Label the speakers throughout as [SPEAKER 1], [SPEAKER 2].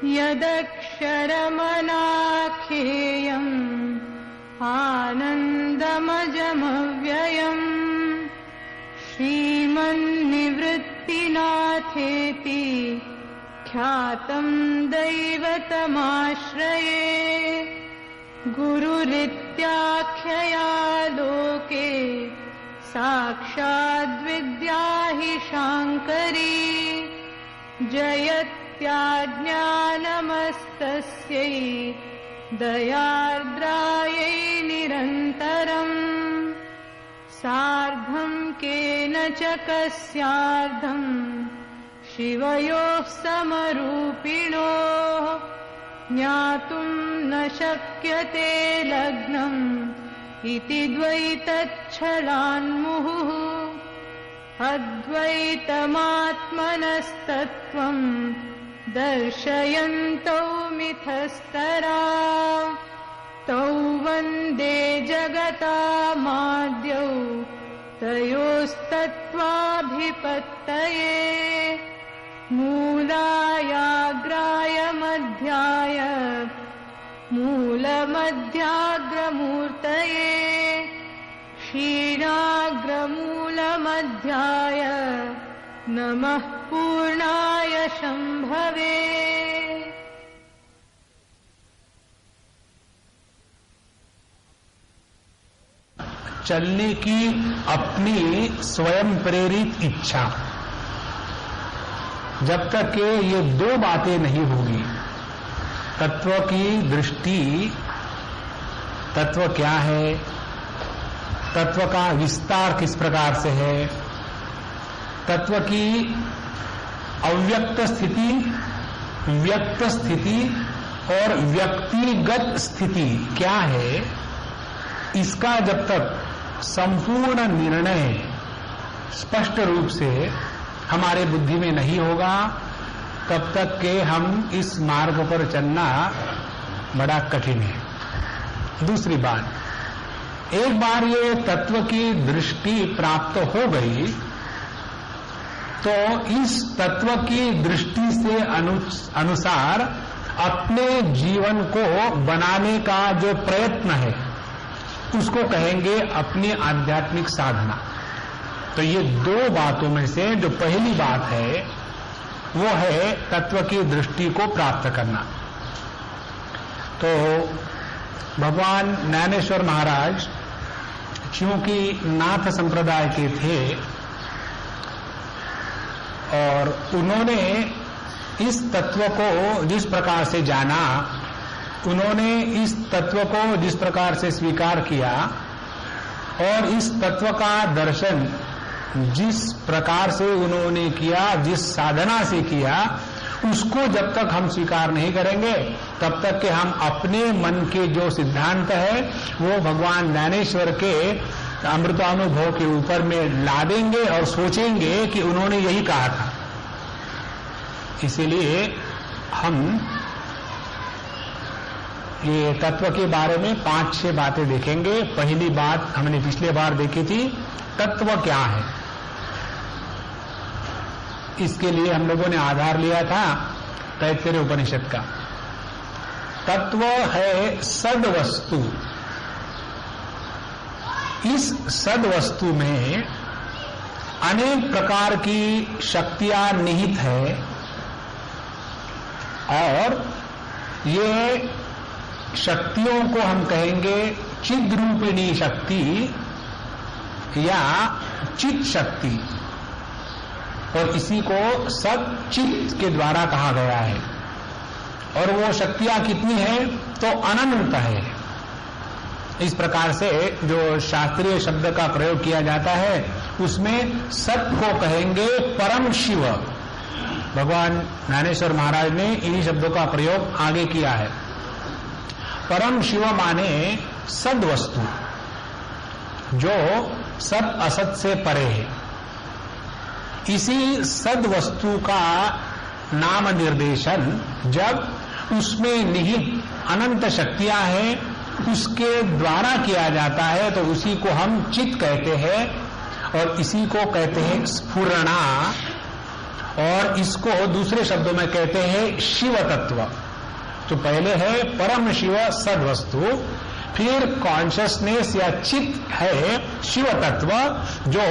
[SPEAKER 1] यदक्षरमनाख्येयम् आनन्दमजमव्ययम् श्रीमन्निवृत्तिनाथेति ख्यातम् दैवतमाश्रये गुरुरित्याख्यया लोके साक्षाद्विद्या हि शाङ्करी जयत्याज्ञानमस्तस्यै दयार्द्रायै निरन्तरम् सार्धं केन च कस्यार्धम् शिवयोः समरूपिणोः ज्ञातुं न शक्यते लग्नम् इति द्वैतच्छलान्मुहुः अद्वैतमात्मनस्तत्त्वम् दर्शयन्तौ मिथस्तरा तौ वन्दे जगतामाद्यौ तयोस्तत्त्वाभिपत्तये मूलायाग्राय मध्याय मूलमध्याग्रमूर्तये क्षीणाग्रमूलमध्याय नमः पूर्णाय शम्भवे।
[SPEAKER 2] चलने की अपनी स्वयं प्रेरित इच्छा, जब तक कि ये दो बातें नहीं होगी, तत्व की दृष्टि, तत्व क्या है, तत्व का विस्तार किस प्रकार से है, तत्व की अव्यक्त स्थिति, व्यक्त स्थिति और व्यक्तिगत स्थिति क्या है, इसका जब तक संपूर्ण निर्णय स्पष्ट रूप से हमारे बुद्धि में नहीं होगा, तब तक के हम इस मार्ग पर चलना बड़ा कठिन है। दूसरी बात, एक बार ये तत्व की दृष्टि प्राप्त हो गई तो इस तत्व की दृष्टि से अनुसार अपने जीवन को बनाने का जो प्रयत्न है उसको कहेंगे अपनी आध्यात्मिक साधना। तो ये दो बातों में से जो पहली बात है वो है तत्व की दृष्टि को प्राप्त करना। तो भगवान ज्ञानेश्वर महाराज क्योंकि नाथ संप्रदाय के थे और उन्होंने इस तत्व को जिस प्रकार से जाना, उन्होंने इस तत्व को जिस प्रकार से स्वीकार किया और इस तत्व का दर्शन जिस प्रकार से उन्होंने किया, जिस साधना से किया, उसको जब तक हम स्वीकार नहीं करेंगे तब तक कि हम अपने मन के जो सिद्धांत है वो भगवान ज्ञानेश्वर के अमृतानुभव के ऊपर में ला देंगे और सोचेंगे कि उन्होंने यही कहा था। इसीलिए हम ये तत्व के बारे में 5-6 बातें देखेंगे। पहली बात हमने पिछले बार देखी थी, तत्व क्या है। इसके लिए हम लोगों ने आधार लिया था तैत्तिरीय उपनिषद का। तत्व है सद वस्तु। इस सद वस्तु में अनेक प्रकार की शक्तियां निहित है और ये शक्तियों को हम कहेंगे चिद रूपिणी शक्ति या चित शक्ति, और इसी को सत चित के द्वारा कहा गया है। और वो शक्तियां कितनी है तो अनंत है। इस प्रकार से जो शास्त्रीय शब्द का प्रयोग किया जाता है उसमें सत को कहेंगे परम शिव। भगवान ज्ञानेश्वर महाराज ने इन्हीं शब्दों का प्रयोग आगे किया है। परम शिव माने सद वस्तु, जो सत असत से परे है। इसी सद वस्तु का नाम निर्देशन जब उसमें निहित अनंत शक्तियां हैं उसके द्वारा किया जाता है तो उसी को हम चित कहते हैं और इसी को कहते हैं स्फुरणा। और इसको दूसरे शब्दों में कहते हैं शिव तत्व। तो पहले है परम शिव सद वस्तु, फिर कॉन्शियसनेस या चित्त है शिव तत्व, जो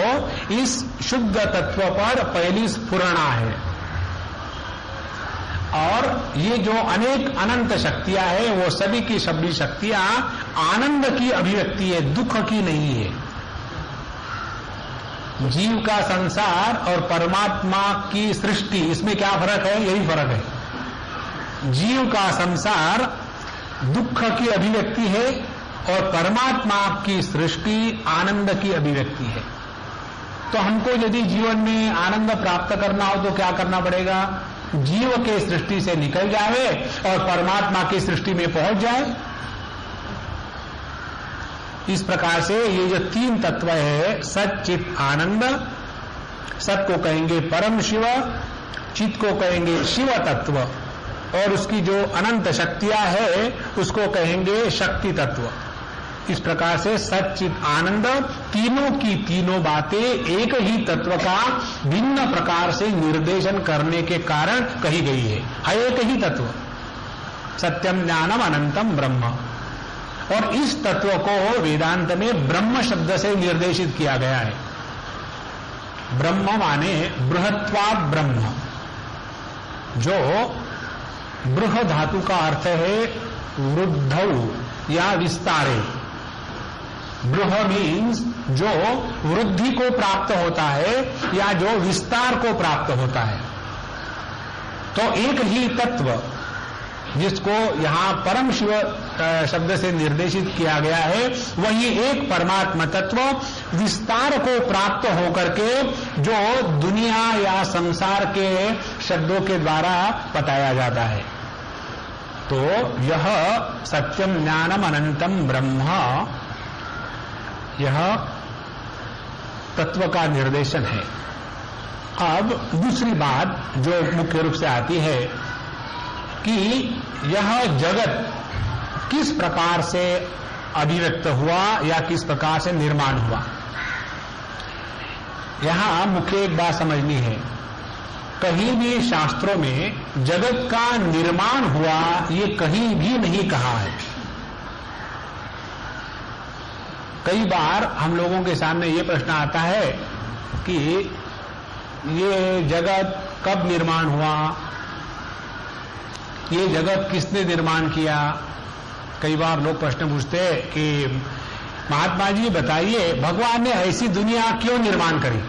[SPEAKER 2] इस शुद्ध तत्व पर पहली स्फुरणा है। और ये जो अनेक अनंत शक्तियां हैं, वो सभी की सभी शक्तियां आनंद की अभिव्यक्ति है, दुख की नहीं है। जीव का संसार और परमात्मा की सृष्टि, इसमें क्या फर्क है? यही फर्क है। जीव का संसार दुख की अभिव्यक्ति है और परमात्मा की सृष्टि आनंद की अभिव्यक्ति है। तो हमको यदि जीवन में आनंद प्राप्त करना हो तो क्या करना पड़ेगा? जीव के सृष्टि से निकल जाए और परमात्मा की सृष्टि में पहुंच जाए। इस प्रकार से ये जो तीन तत्व है, सत चित आनंद, सत को कहेंगे परम शिव, चित को कहेंगे शिव तत्व, और उसकी जो अनंत शक्तियां है उसको कहेंगे शक्ति तत्व। इस प्रकार से सच्चित आनंद, तीनों की तीनों बातें एक ही तत्व का भिन्न प्रकार से निर्देशन करने के कारण कही गई है। एक ही तत्व, सत्यम ज्ञानम अनंतम ब्रह्म। और इस तत्व को वेदांत में ब्रह्म शब्द से निर्देशित किया गया है। ब्रह्म माने बृहत्वात् ब्रह्म, जो बृह धातु का अर्थ है वृद्धौ या विस्तारे। बृह मीन्स जो वृद्धि को प्राप्त होता है या जो विस्तार को प्राप्त होता है। तो एक ही तत्व जिसको यहां परम शिव शब्द से निर्देशित किया गया है, वही एक परमात्मा तत्व विस्तार को प्राप्त होकर के जो दुनिया या संसार के शब्दों के द्वारा बताया जाता है। तो यह सत्यम ज्ञानम अनंतम ब्रह्म, यह तत्व का निर्देशन है। अब दूसरी बात जो मुख्य रूप से आती है कि यह जगत किस प्रकार से अभिव्यक्त हुआ या किस प्रकार से निर्माण हुआ। यहां मुख्य एक बात समझनी है, कहीं भी शास्त्रों में जगत का निर्माण हुआ ये कहीं भी नहीं कहा है। कई बार हम लोगों के सामने ये प्रश्न आता है कि ये जगत कब निर्माण हुआ, ये जगत किसने निर्माण किया। कई बार लोग प्रश्न पूछते हैं कि महात्मा जी बताइए, भगवान ने ऐसी दुनिया क्यों निर्माण करी।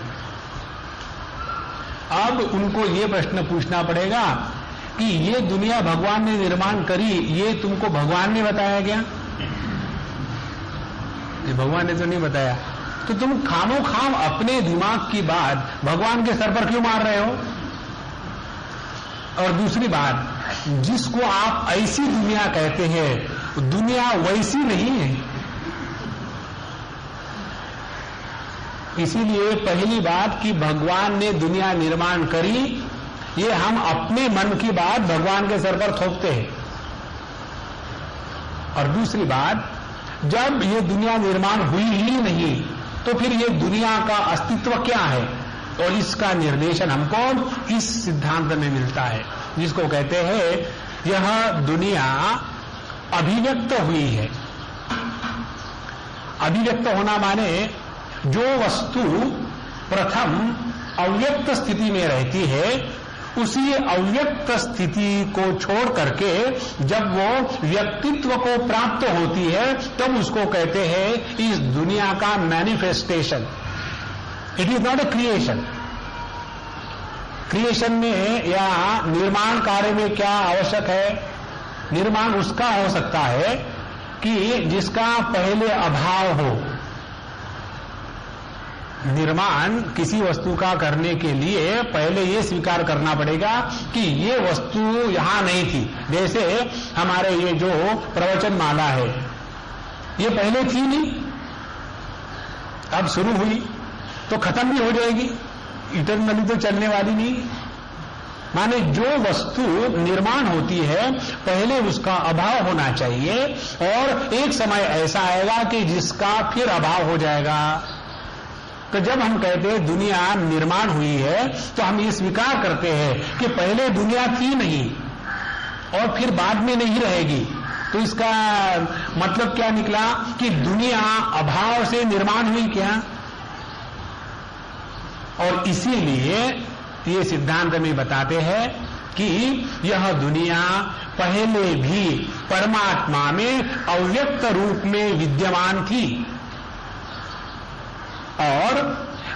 [SPEAKER 2] अब उनको ये प्रश्न पूछना पड़ेगा कि ये दुनिया भगवान ने निर्माण करी, ये तुमको भगवान ने बताया क्या? ये भगवान ने तो नहीं बताया। तो तुम खामो खाम अपने दिमाग की बात भगवान के सर पर क्यों मार रहे हो। और दूसरी बात, जिसको आप ऐसी दुनिया कहते हैं, दुनिया वैसी नहीं है। इसीलिए पहली बात कि भगवान ने दुनिया निर्माण करी, ये हम अपने मन की बात भगवान के सर पर थोपते हैं। और दूसरी बात, जब ये दुनिया निर्माण हुई ही नहीं तो फिर ये दुनिया का अस्तित्व क्या है। और इसका निर्देशन हमको इस सिद्धांत में मिलता है, जिसको कहते हैं यह दुनिया अभिव्यक्त हुई है। अभिव्यक्त होना माने जो वस्तु प्रथम अव्यक्त स्थिति में रहती है, उसी अव्यक्त स्थिति को छोड़ करके जब वो व्यक्तित्व को प्राप्त होती है, तब उसको कहते हैं इस दुनिया का manifestation. It is not a creation. Creation में या निर्माण कार्य में क्या आवश्यक है? निर्माण उसका हो सकता है कि जिसका पहले अभाव हो। निर्माण किसी वस्तु का करने के लिए पहले ये स्वीकार करना पड़ेगा कि ये वस्तु यहां नहीं थी। जैसे हमारे ये जो प्रवचन माला है, ये पहले थी नहीं, अब शुरू हुई तो खत्म भी हो जाएगी, इटरनली तो चलने वाली नहीं। माने जो वस्तु निर्माण होती है पहले उसका अभाव होना चाहिए, और एक समय ऐसा आएगा कि जिसका फिर अभाव हो जाएगा। तो जब हम कहते हैं दुनिया निर्माण हुई है तो हम ये स्वीकार करते हैं कि पहले दुनिया थी नहीं और फिर बाद में नहीं रहेगी। तो इसका मतलब क्या निकला कि दुनिया अभाव से निर्माण हुई क्या? और इसीलिए ये सिद्धांत में बताते हैं कि यह दुनिया पहले भी परमात्मा में अव्यक्त रूप में विद्यमान थी और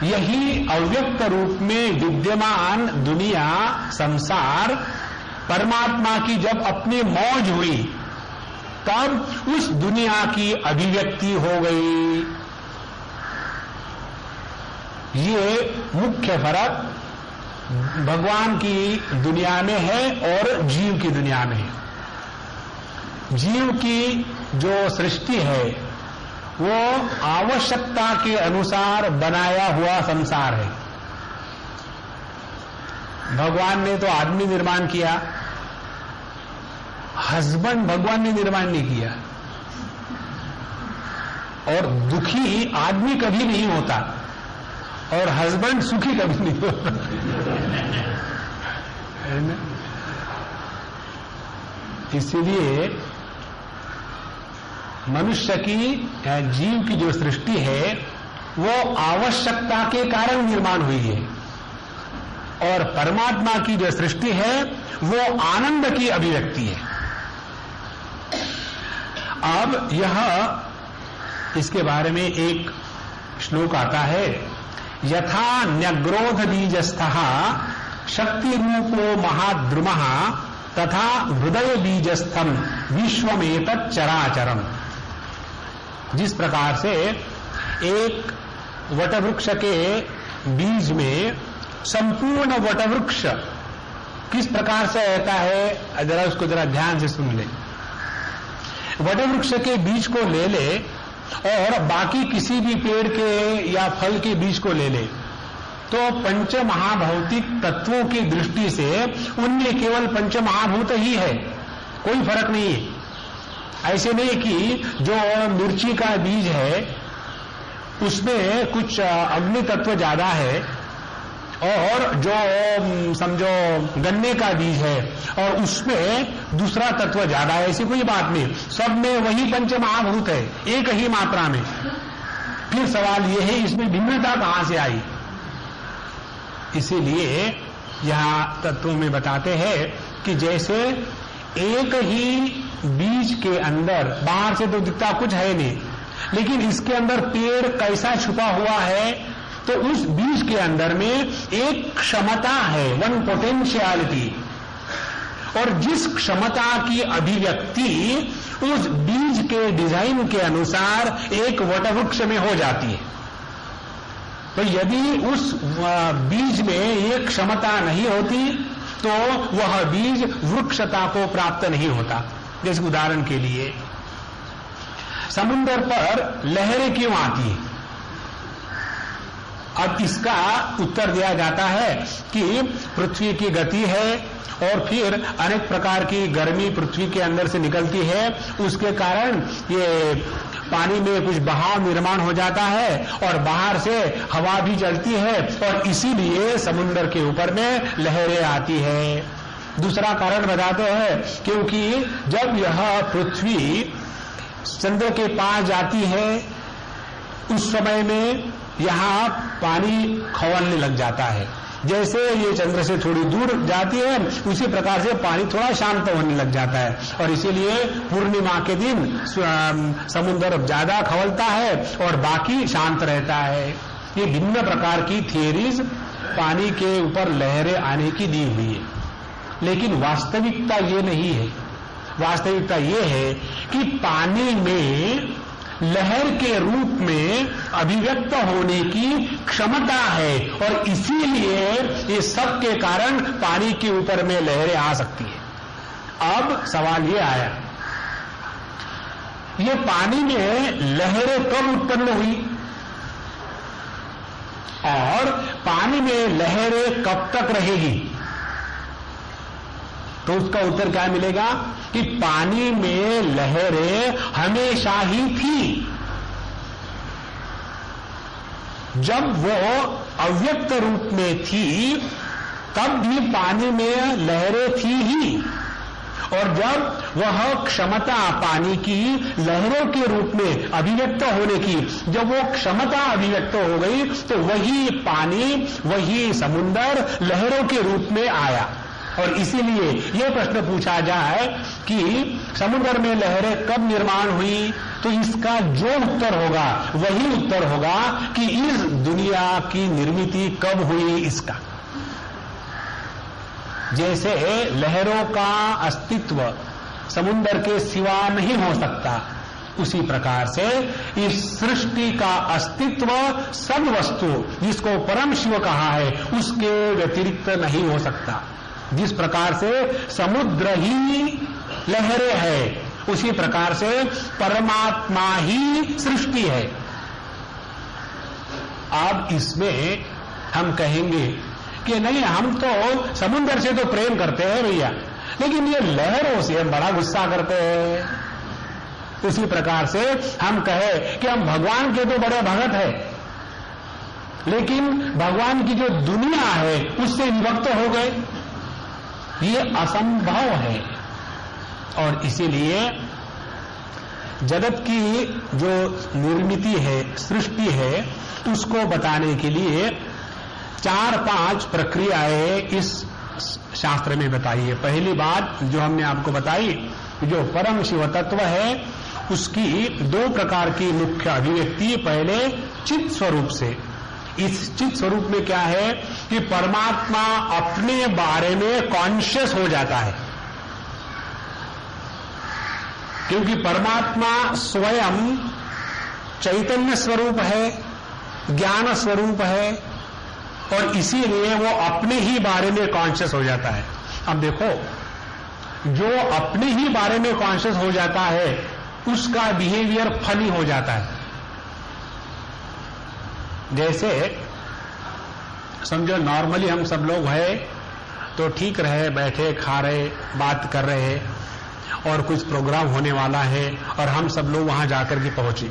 [SPEAKER 2] यही अव्यक्त रूप में विद्यमान दुनिया संसार परमात्मा की जब अपनी मौज हुई तब उस दुनिया की अभिव्यक्ति हो गई। ये मुख्य फर्क भगवान की दुनिया में है और जीव की दुनिया में है। जीव की जो सृष्टि है वो आवश्यकता के अनुसार बनाया हुआ संसार है। भगवान ने तो आदमी निर्माण किया, हस्बैंड भगवान ने निर्माण नहीं किया। और दुखी आदमी कभी नहीं होता और हस्बैंड सुखी कभी नहीं होता है ना? इसीलिए मनुष्य की जीव की जो सृष्टि है वो आवश्यकता के कारण निर्माण हुई है और परमात्मा की जो सृष्टि है वो आनंद की अभिव्यक्ति है। अब यह इसके बारे में एक श्लोक आता है, यथा न्यग्रोध बीजस्थः शक्ति रूपो महाद्रुमः तथा हृदय बीजस्थम विश्वमेतत् चराचरम। जिस प्रकार से एक वटवृक्ष के बीज में संपूर्ण वटवृक्ष किस प्रकार से रहता है, जरा उसको जरा ध्यान से सुन ले। वटवृक्ष के बीज को ले ले और बाकी किसी भी पेड़ के या फल के बीज को ले ले तो पंच महाभौतिक तत्वों की दृष्टि से उनमें केवल पंच महाभूत ही है, कोई फर्क नहीं है। ऐसे नहीं कि जो मिर्ची का बीज है उसमें कुछ अग्नि तत्व ज्यादा है और जो समझो गन्ने का बीज है और उसमें दूसरा तत्व ज्यादा है, ऐसी कोई बात नहीं। सब में वही पंच महाभूत है, एक ही मात्रा में। फिर सवाल यह है इसमें भिन्नता कहां से आई? इसीलिए यहां तत्वों में बताते हैं कि जैसे एक ही बीज के अंदर बाहर से तो दिखता कुछ है नहीं, लेकिन इसके अंदर पेड़ कैसा छुपा हुआ है तो उस बीज के अंदर में एक क्षमता है, वन पोटेंशियलिटी, और जिस क्षमता की अभिव्यक्ति उस बीज के डिजाइन के अनुसार एक वटवृक्ष में हो जाती है। तो यदि उस बीज में एक क्षमता नहीं होती तो वह बीज वृक्षता को प्राप्त नहीं होता। जैसे उदाहरण के लिए समुद्र पर लहरें क्यों आती हैं? अब इसका उत्तर दिया जाता है कि पृथ्वी की गति है और फिर अनेक प्रकार की गर्मी पृथ्वी के अंदर से निकलती है, उसके कारण ये पानी में कुछ बहाव निर्माण हो जाता है और बाहर से हवा भी चलती है और इसीलिए समुद्र के ऊपर में लहरें आती है। दूसरा कारण बताते हैं क्योंकि जब यह पृथ्वी चंद्र के पास जाती है उस समय में यहां पानी खौलने लग जाता है। जैसे ये चंद्र से थोड़ी दूर जाती है उसी प्रकार से पानी थोड़ा शांत होने लग जाता है और इसीलिए पूर्णिमा के दिन समुद्र ज्यादा खौलता है और बाकी शांत रहता है। ये भिन्न प्रकार की थियरीज पानी के ऊपर लहरें आने की दी हुई है, लेकिन वास्तविकता ये नहीं है। वास्तविकता ये है कि पानी में लहर के रूप में अभिव्यक्त होने की क्षमता है और इसीलिए ये सब के कारण पानी के ऊपर में लहरें आ सकती है। अब सवाल ये आया, ये पानी में लहरें कब उत्पन्न हुई और पानी में लहरें कब तक रहेगी? तो उसका उत्तर क्या मिलेगा कि पानी में लहरें हमेशा ही थी। जब वो अव्यक्त रूप में थी तब भी पानी में लहरें थी ही, और जब वह क्षमता पानी की लहरों के रूप में अभिव्यक्त होने की, जब वो क्षमता अभिव्यक्त हो गई तो वही पानी, वही समुद्र लहरों के रूप में आया। और इसीलिए यह प्रश्न पूछा जाए कि समुद्र में लहरें कब निर्माण हुई, तो इसका जो उत्तर होगा वही उत्तर होगा कि इस दुनिया की निर्मिति कब हुई इसका। जैसे लहरों का अस्तित्व समुद्र के सिवा नहीं हो सकता, उसी प्रकार से इस सृष्टि का अस्तित्व सब वस्तु जिसको परम शिव कहा है उसके व्यतिरिक्त नहीं हो सकता। जिस प्रकार से समुद्र ही लहरें है, उसी प्रकार से परमात्मा ही सृष्टि है। अब इसमें हम कहेंगे कि नहीं, हम तो समुद्र से तो प्रेम करते हैं भैया, लेकिन ये लहरों से हम बड़ा गुस्सा करते हैं। उसी प्रकार से हम कहें कि हम भगवान के तो बड़े भगत हैं, लेकिन भगवान की जो दुनिया है उससे विभक्त हो गए, ये असंभव है। और इसीलिए जगत की जो निर्मिति है, सृष्टि है, उसको बताने के लिए 4-5 प्रक्रियाएं इस शास्त्र में बताई है। पहली बात जो हमने आपको बताई, जो परम शिव तत्व है उसकी 2 प्रकार की मुख्य अभिव्यक्ति। पहले चित स्वरूप से, इस चित स्वरूप में क्या है कि परमात्मा अपने बारे में कॉन्शियस हो जाता है, क्योंकि परमात्मा स्वयं चैतन्य स्वरूप है, ज्ञान स्वरूप है, और इसीलिए वो अपने ही बारे में कॉन्शियस हो जाता है। अब देखो, जो अपने ही बारे में कॉन्शियस हो जाता है उसका बिहेवियर फनी हो जाता है। जैसे समझो नॉर्मली हम सब लोग है तो ठीक रहे, बैठे खा रहे, बात कर रहे, और कुछ प्रोग्राम होने वाला है और हम सब लोग वहां जाकर के पहुंचे,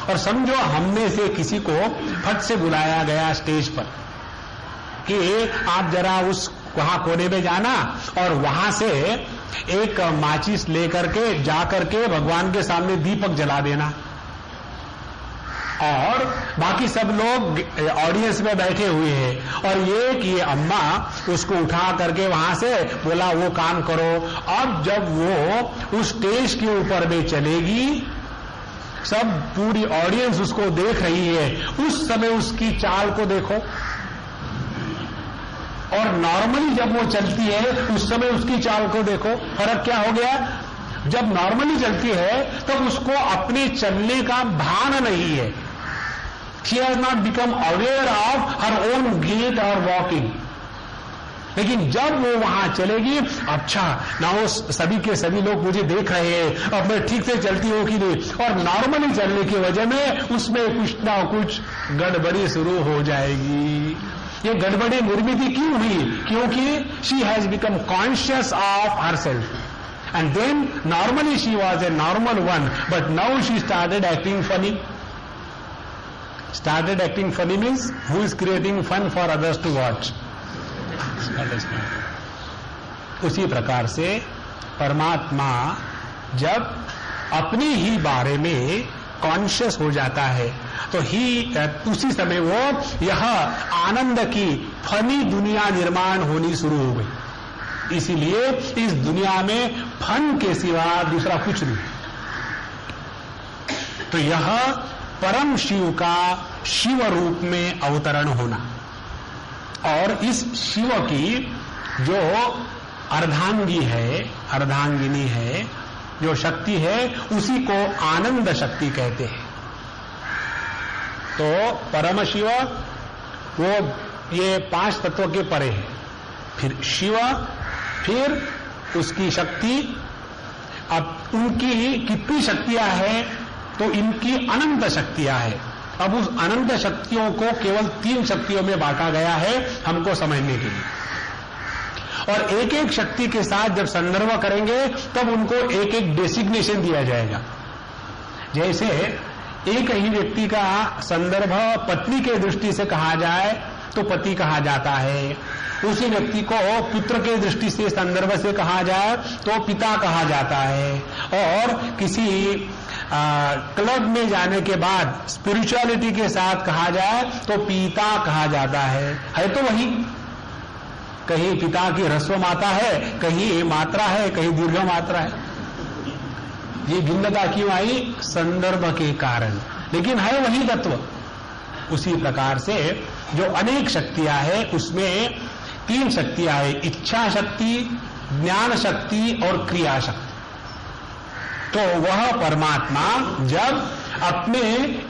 [SPEAKER 2] और समझो हम में से किसी को फट से बुलाया गया स्टेज पर कि आप जरा उस वहां कोने में जाना और वहां से एक माचिस लेकर के जाकर के भगवान के सामने दीपक जला देना, और बाकी सब लोग ऑडियंस में बैठे हुए हैं, और ये अम्मा उसको उठा करके वहां से बोला वो काम करो। अब जब वो उस स्टेज के ऊपर में चलेगी, सब पूरी ऑडियंस उसको देख रही है, उस समय उसकी चाल को देखो, और नॉर्मली जब वो चलती है उस समय उसकी चाल को देखो, फर्क क्या हो गया। जब नॉर्मली चलती है तब उसको अपने चलने का भान नहीं है, she has not become aware of her own gait और वॉकिंग। लेकिन जब वो वहां चलेगी, अच्छा ना वो सभी के सभी लोग मुझे देख रहे हैं, अब मैं ठीक से चलती हूं कि नहीं, और नॉर्मली चलने की वजह में उसमें कुछ ना कुछ गड़बड़ी शुरू हो जाएगी। ये गड़बड़ी निर्मित क्यों हुई? क्योंकि she has become conscious of her self, and then normally she was a normal one, but now she started acting funny. Started acting funny means who is creating fun for others to watch. उसी प्रकार से परमात्मा जब अपने ही बारे में conscious हो जाता है तो उसी समय वो यह आनंद की फनी दुनिया निर्माण होनी शुरू हो गई। इसीलिए इस दुनिया में फन के सिवा दूसरा कुछ नहीं। तो यह परम शिव का शिव रूप में अवतरण होना, और इस शिव की जो अर्धांगी है, अर्धांगिनी है, जो शक्ति है, उसी को आनंद शक्ति कहते हैं। तो परम शिव वो ये 5 तत्व के परे है, फिर शिव, फिर उसकी शक्ति। अब उनकी कितनी शक्तियां हैं? तो इनकी अनंत शक्तियां हैं। अब उस अनंत शक्तियों को केवल 3 शक्तियों में बांटा गया है हमको समझने के लिए, और एक एक शक्ति के साथ जब संदर्भ करेंगे तब उनको एक एक डेसिग्नेशन दिया जाएगा। जैसे एक ही व्यक्ति का संदर्भ पत्नी के दृष्टि से कहा जाए तो पति कहा जाता है, उसी व्यक्ति को पुत्र के दृष्टि से संदर्भ से कहा जाए तो पिता कहा जाता है, और किसी क्लब में जाने के बाद स्पिरिचुअलिटी के साथ कहा जाए तो पिता कहा जाता है तो वही। कहीं पिता की ह्रस्व मात्रा है, कहीं मात्रा है, कहीं दीर्घ मात्रा है। ये भिन्नता क्यों आई? संदर्भ के कारण, लेकिन है वही तत्व। उसी प्रकार से जो अनेक शक्तियां हैं उसमें 3 शक्तियां हैं, इच्छा शक्ति, ज्ञान शक्ति और क्रिया शक्ति। तो वह परमात्मा जब अपने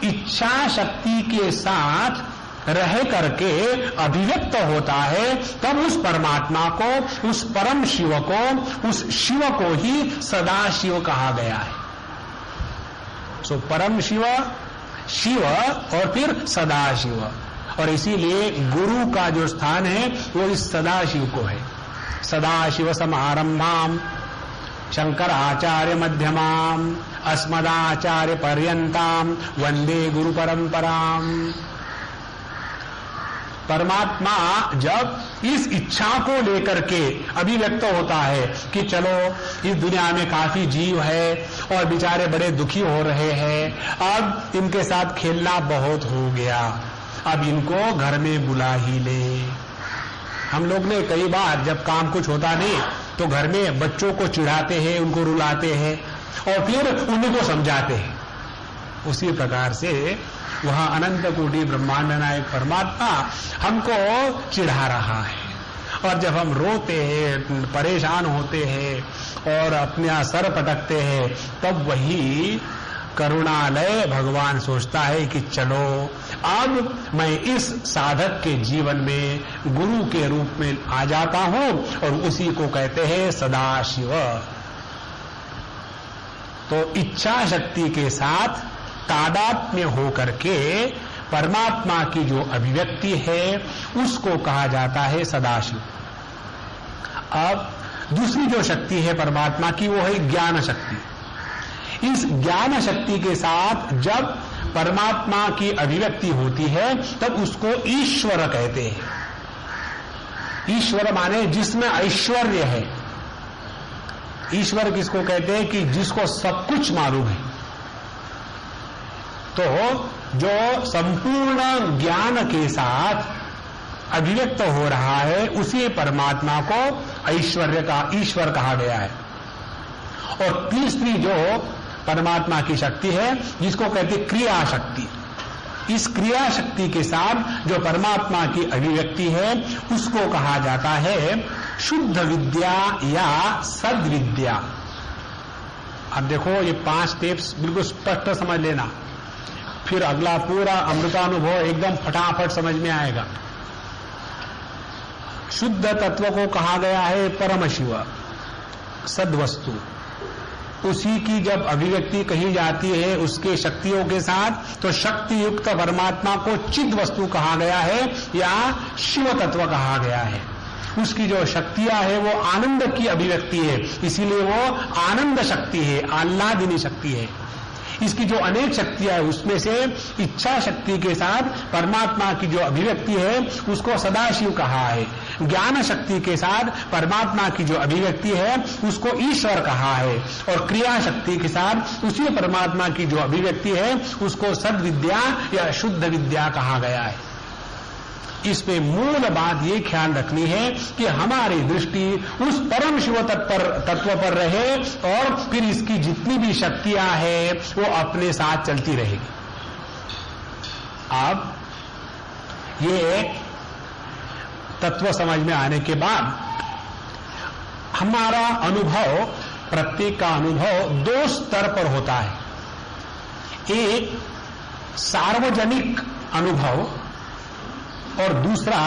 [SPEAKER 2] इच्छा शक्ति के साथ रह करके अभिव्यक्त होता है तब उस परमात्मा को, उस परम शिव को, उस शिव को ही सदाशिव कहा गया है। सो परम शिव, शिव और फिर सदाशिव, और इसीलिए गुरु का जो स्थान है वो इस सदाशिव को है। सदाशिव समारंभाम शंकराचार्य मध्यमाम अस्मदाचार्य पर्यंताम वंदे गुरु परंपराम। परमात्मा जब इस इच्छा को लेकर के अभिव्यक्त होता है कि चलो इस दुनिया में काफी जीव है और बेचारे बड़े दुखी हो रहे हैं, अब इनके साथ खेलना बहुत हो गया, अब इनको घर में बुला ही ले। हम लोग ने कई बार जब काम कुछ होता नहीं तो घर में बच्चों को चिढ़ाते हैं, उनको रुलाते हैं और फिर उन्हीं को समझाते हैं। उसी प्रकार से वह अनंत कोटि ब्रह्मांड नायक परमात्मा हमको चिढ़ा रहा है, और जब हम रोते हैं, परेशान होते हैं और अपना सर पटकते हैं, तब वही करुणालय भगवान सोचता है कि चलो अब मैं इस साधक के जीवन में गुरु के रूप में आ जाता हूं, और उसी को कहते हैं सदाशिव। तो इच्छा शक्ति के साथ तादात्म्य होकर के परमात्मा की जो अभिव्यक्ति है उसको कहा जाता है सदाशिव। अब दूसरी जो शक्ति है परमात्मा की वो है ज्ञान शक्ति। इस ज्ञान शक्ति के साथ जब परमात्मा की अभिव्यक्ति होती है तब उसको ईश्वर कहते हैं। ईश्वर माने जिसमें ऐश्वर्य है। ईश्वर किसको कहते हैं? कि जिसको सब कुछ मालूम है। तो जो संपूर्ण ज्ञान के साथ अभिव्यक्त हो रहा है उसी परमात्मा को ऐश्वर्य का ईश्वर कहा गया है। और तीसरी जो परमात्मा की शक्ति है जिसको कहते क्रिया शक्ति, इस क्रिया शक्ति के साथ जो परमात्मा की अभिव्यक्ति है उसको कहा जाता है शुद्ध विद्या या सद्विद्या। अब देखो ये 5 स्टेप्स बिल्कुल स्पष्ट समझ लेना, फिर अगला पूरा अमृतानुभव एकदम फटाफट समझ में आएगा। शुद्ध तत्व को कहा गया है परम शिव, सद्वस्तु। उसी की जब अभिव्यक्ति कही जाती है उसके शक्तियों के साथ तो शक्ति युक्त परमात्मा को चिद वस्तु कहा गया है या शिव तत्व कहा गया है। उसकी जो शक्तियां है वो आनंद की अभिव्यक्ति है, इसीलिए वो आनंद शक्ति है, आह्लादिनी शक्ति है। इसकी जो अनेक शक्तियां है उसमें से इच्छा शक्ति के साथ परमात्मा की जो अभिव्यक्ति है उसको सदाशिव कहा है। ज्ञान शक्ति के साथ परमात्मा की जो अभिव्यक्ति है उसको ईश्वर कहा है, और क्रिया शक्ति के साथ उसी परमात्मा की जो अभिव्यक्ति है उसको सद्विद्या या शुद्ध विद्या कहा गया है। इसमें मूल बात ये ख्याल रखनी है कि हमारी दृष्टि उस परम शिव तत्व पर रहे और फिर इसकी जितनी भी शक्तियां हैं वो अपने साथ चलती रहेगी। अब ये तत्व समझ में आने के बाद हमारा अनुभव, प्रत्येक का अनुभव 2 स्तर पर होता है। एक सार्वजनिक अनुभव और दूसरा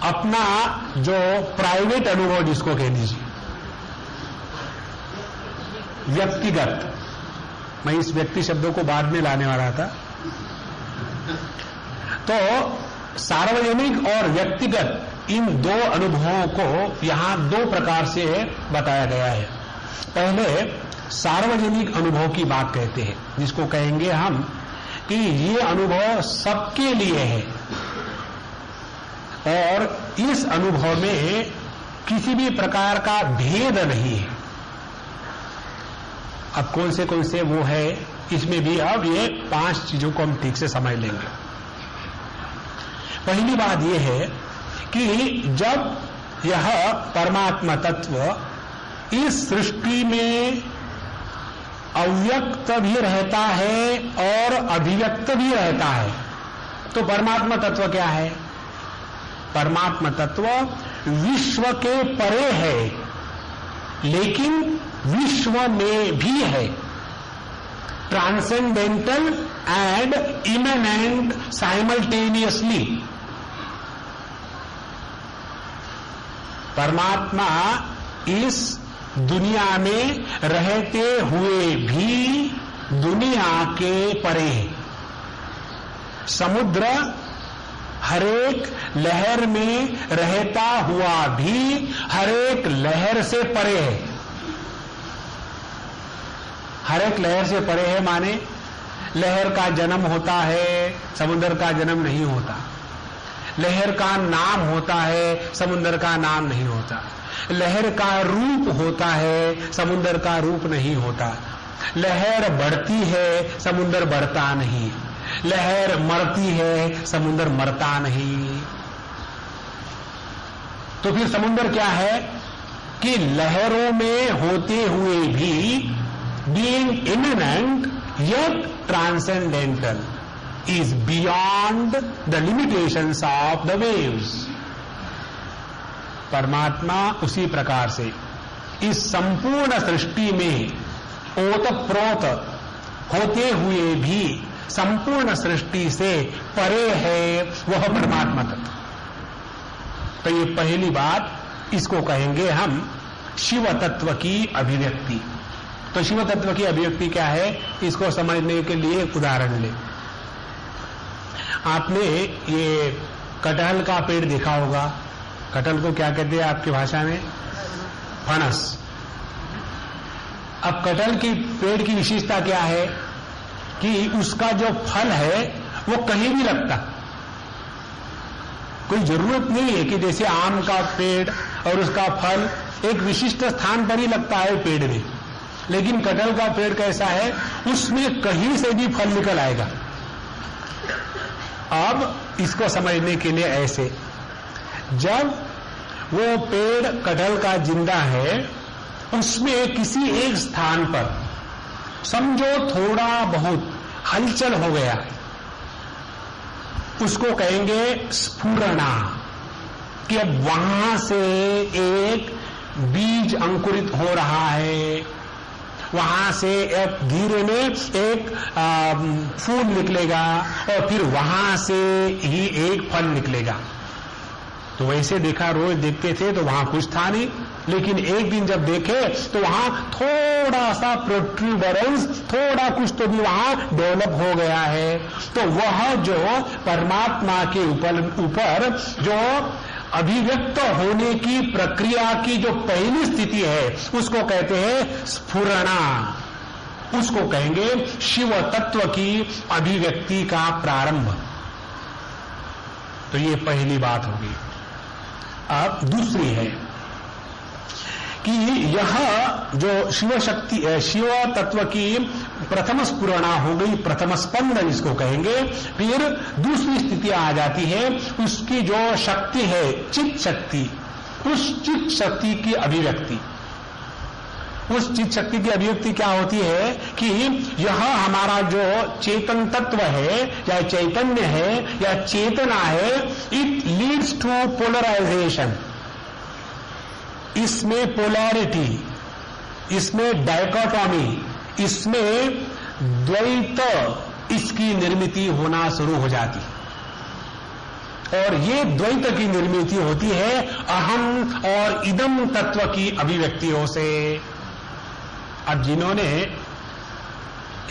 [SPEAKER 2] अपना जो प्राइवेट अनुभव जिसको कह दीजिए, व्यक्तिगत। मैं इस व्यक्ति शब्दों को बाद में लाने वाला था। तो सार्वजनिक और व्यक्तिगत इन 2 अनुभवों को यहां 2 प्रकार से बताया गया है। पहले सार्वजनिक अनुभव की बात कहते हैं, जिसको कहेंगे हम कि ये अनुभव सबके लिए है और इस अनुभव में किसी भी प्रकार का भेद नहीं है। अब कौन से वो है, इसमें भी अब ये 5 चीजों को हम ठीक से समझ लेंगे। पहली बात यह है कि जब यह परमात्मा तत्व इस सृष्टि में अव्यक्त भी रहता है और अभिव्यक्त भी रहता है, तो परमात्मा तत्व क्या है? परमात्मा तत्व विश्व के परे है, लेकिन विश्व में भी है। Transcendental and immanent simultaneously. परमात्मा इस दुनिया में रहते हुए भी दुनिया के परे है। समुद्र हरेक लहर में रहता हुआ भी हरेक लहर से परे है। हरेक लहर से परे है माने लहर का जन्म होता है, समुद्र का जन्म नहीं होता। लहर का नाम होता है, समुद्र का नाम नहीं होता। लहर का रूप होता है, समुद्र का रूप नहीं होता। लहर बढ़ती है, समुद्र बढ़ता नहीं। लहर मरती है, समुद्र मरता नहीं। तो फिर समुद्र क्या है कि लहरों में होते हुए भी being immanent yet transcendental is beyond the limitations of the waves। परमात्मा उसी प्रकार से इस संपूर्ण सृष्टि में ओतप्रोत होते हुए भी संपूर्ण सृष्टि से परे है, वह परमात्मा तत्व। तो ये पहली बात, इसको कहेंगे हम शिव तत्व की अभिव्यक्ति। तो शिव तत्व की अभिव्यक्ति क्या है, इसको समझने के लिए एक उदाहरण ले। आपने ये कटहल का पेड़ देखा होगा। कटहल को क्या कहते हैं आपकी भाषा में? फणस। अब कटहल की पेड़ की विशेषता क्या है कि उसका जो फल है वो कहीं भी लगता। कोई जरूरत नहीं है कि जैसे आम का पेड़ और उसका फल एक विशिष्ट स्थान पर ही लगता है पेड़ में, लेकिन कटहल का पेड़ कैसा है, उसमें कहीं से भी फल निकल आएगा। अब इसको समझने के लिए ऐसे, जब वो पेड़ कटहल का जिंदा है, उसमें किसी एक स्थान पर समझो थोड़ा बहुत हलचल हो गया, उसको कहेंगे स्फुरणा, कि अब वहां से एक बीज अंकुरित हो रहा है, वहां से एक धीरे में एक फूल निकलेगा और फिर वहां से ही एक फल निकलेगा। तो वैसे देखा, रोज देखते थे तो वहां कुछ था नहीं, लेकिन एक दिन जब देखे तो वहां थोड़ा सा प्रोट्रूबरेंस, थोड़ा कुछ तो भी वहां डेवलप हो गया है। तो वह जो परमात्मा के ऊपर जो अभिव्यक्त होने की प्रक्रिया की जो पहली स्थिति है, उसको कहते हैं स्फुरणा। उसको कहेंगे शिव तत्व की अभिव्यक्ति का प्रारंभ। तो ये पहली बात होगी। अब दूसरी है कि यह जो शिव शक्ति, शिव तत्व की प्रथम स्फुरणा हो गई, प्रथम स्पंदन इसको कहेंगे। फिर दूसरी स्थिति आ जाती है, उसकी जो शक्ति है चित्त शक्ति, उस चित्त शक्ति की अभिव्यक्ति। उस चित्त शक्ति की अभिव्यक्ति क्या होती है कि यह हमारा जो चेतन तत्व है या चैतन्य है या चेतना है, इट लीड्स टू पोलराइजेशन। इसमें पोलैरिटी, इसमें डायकोटॉमी, इसमें द्वैत, इसकी निर्मिति होना शुरू हो जाती। और ये द्वैत की निर्मिति होती है अहम और इदम तत्व की अभिव्यक्तियों से। अब जिन्होंने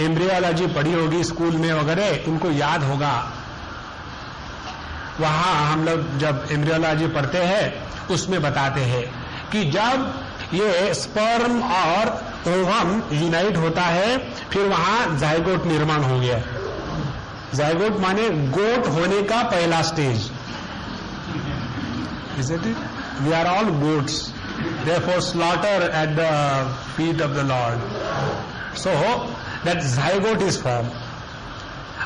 [SPEAKER 2] एम्ब्रियोलॉजी पढ़ी होगी स्कूल में वगैरह, उनको याद होगा, वहां हम लोग जब एम्ब्रियोलॉजी पढ़ते हैं उसमें बताते हैं कि जब ये स्पर्म और ओवम यूनाइट होता है, फिर वहां जाइगोट निर्माण हो गया। जाइगोट माने गोट होने का पहला stage. Isn't it? We are all goats. Therefore slaughter at the feet of the Lord. So that zygote is formed.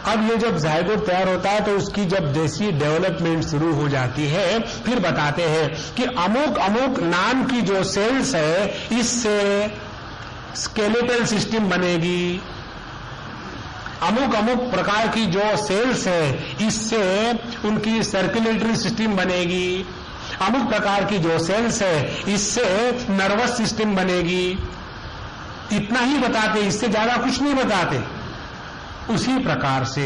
[SPEAKER 2] अब ये जब zygote तैयार होता है तो उसकी जब जैसी डेवलपमेंट शुरू हो जाती है, फिर बताते हैं कि अमुक अमुक नाम की जो सेल्स है, इससे स्केलेटल सिस्टम बनेगी। अमुक अमुक प्रकार की जो सेल्स है, इससे उनकी सर्कुलेटरी सिस्टम बनेगी। अमुक प्रकार की जो सेल्स है, इससे नर्वस सिस्टम बनेगी। इतना ही बताते, इससे ज्यादा कुछ नहीं बताते। उसी प्रकार से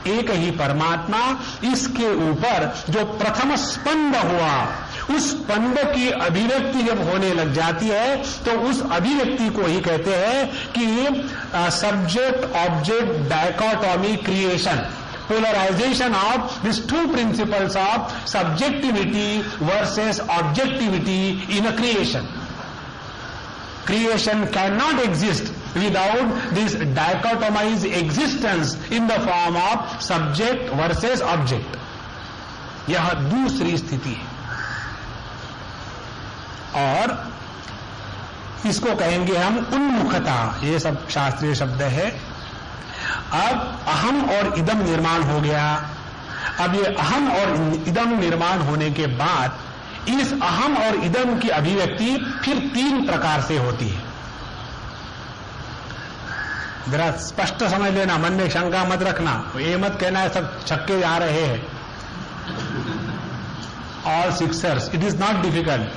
[SPEAKER 2] एक ही परमात्मा, इसके ऊपर जो प्रथम स्पंद हुआ, उस स्पंद की अभिव्यक्ति जब होने लग जाती है तो उस अभिव्यक्ति को ही कहते हैं कि subject object dichotomy creation, polarization of these two principles of subjectivity versus objectivity in a creation. Creation cannot exist without this dichotomized existence in the form of subject versus object. यह दूसरी स्थिति है और इसको कहेंगे हम उन्मुखता। ये सब शास्त्रीय शब्द है। अब अहम और इदम निर्माण हो गया। अब ये अहम और इदम निर्माण होने के बाद इस अहम और इदम की अभिव्यक्ति फिर तीन प्रकार से होती है। जरा स्पष्ट समझ लेना, मन में शंका मत रखना, ये मत कहना है सब छक्के जा रहे हैं, all Sixers. It is not difficult,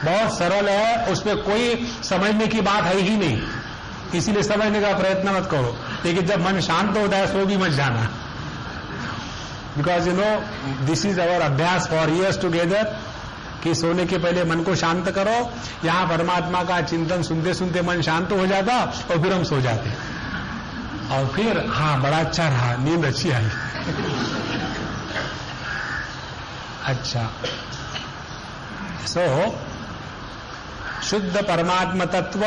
[SPEAKER 2] बहुत सरल है, उसमें कोई समझने की बात है ही नहीं, इसीलिए समझने का प्रयत्न मत करो। लेकिन जब मन शांत होता है सो भी मत जाना, because you know this is our अभ्यास फॉर इयर्स टुगेदर कि सोने के पहले मन को शांत करो। यहां परमात्मा का चिंतन सुनते सुनते मन शांत हो जाता और फिर हम सो जाते और फिर हाँ बड़ा अच्छा रहा, नींद अच्छी आई। अच्छा, सो शुद्ध परमात्मा तत्व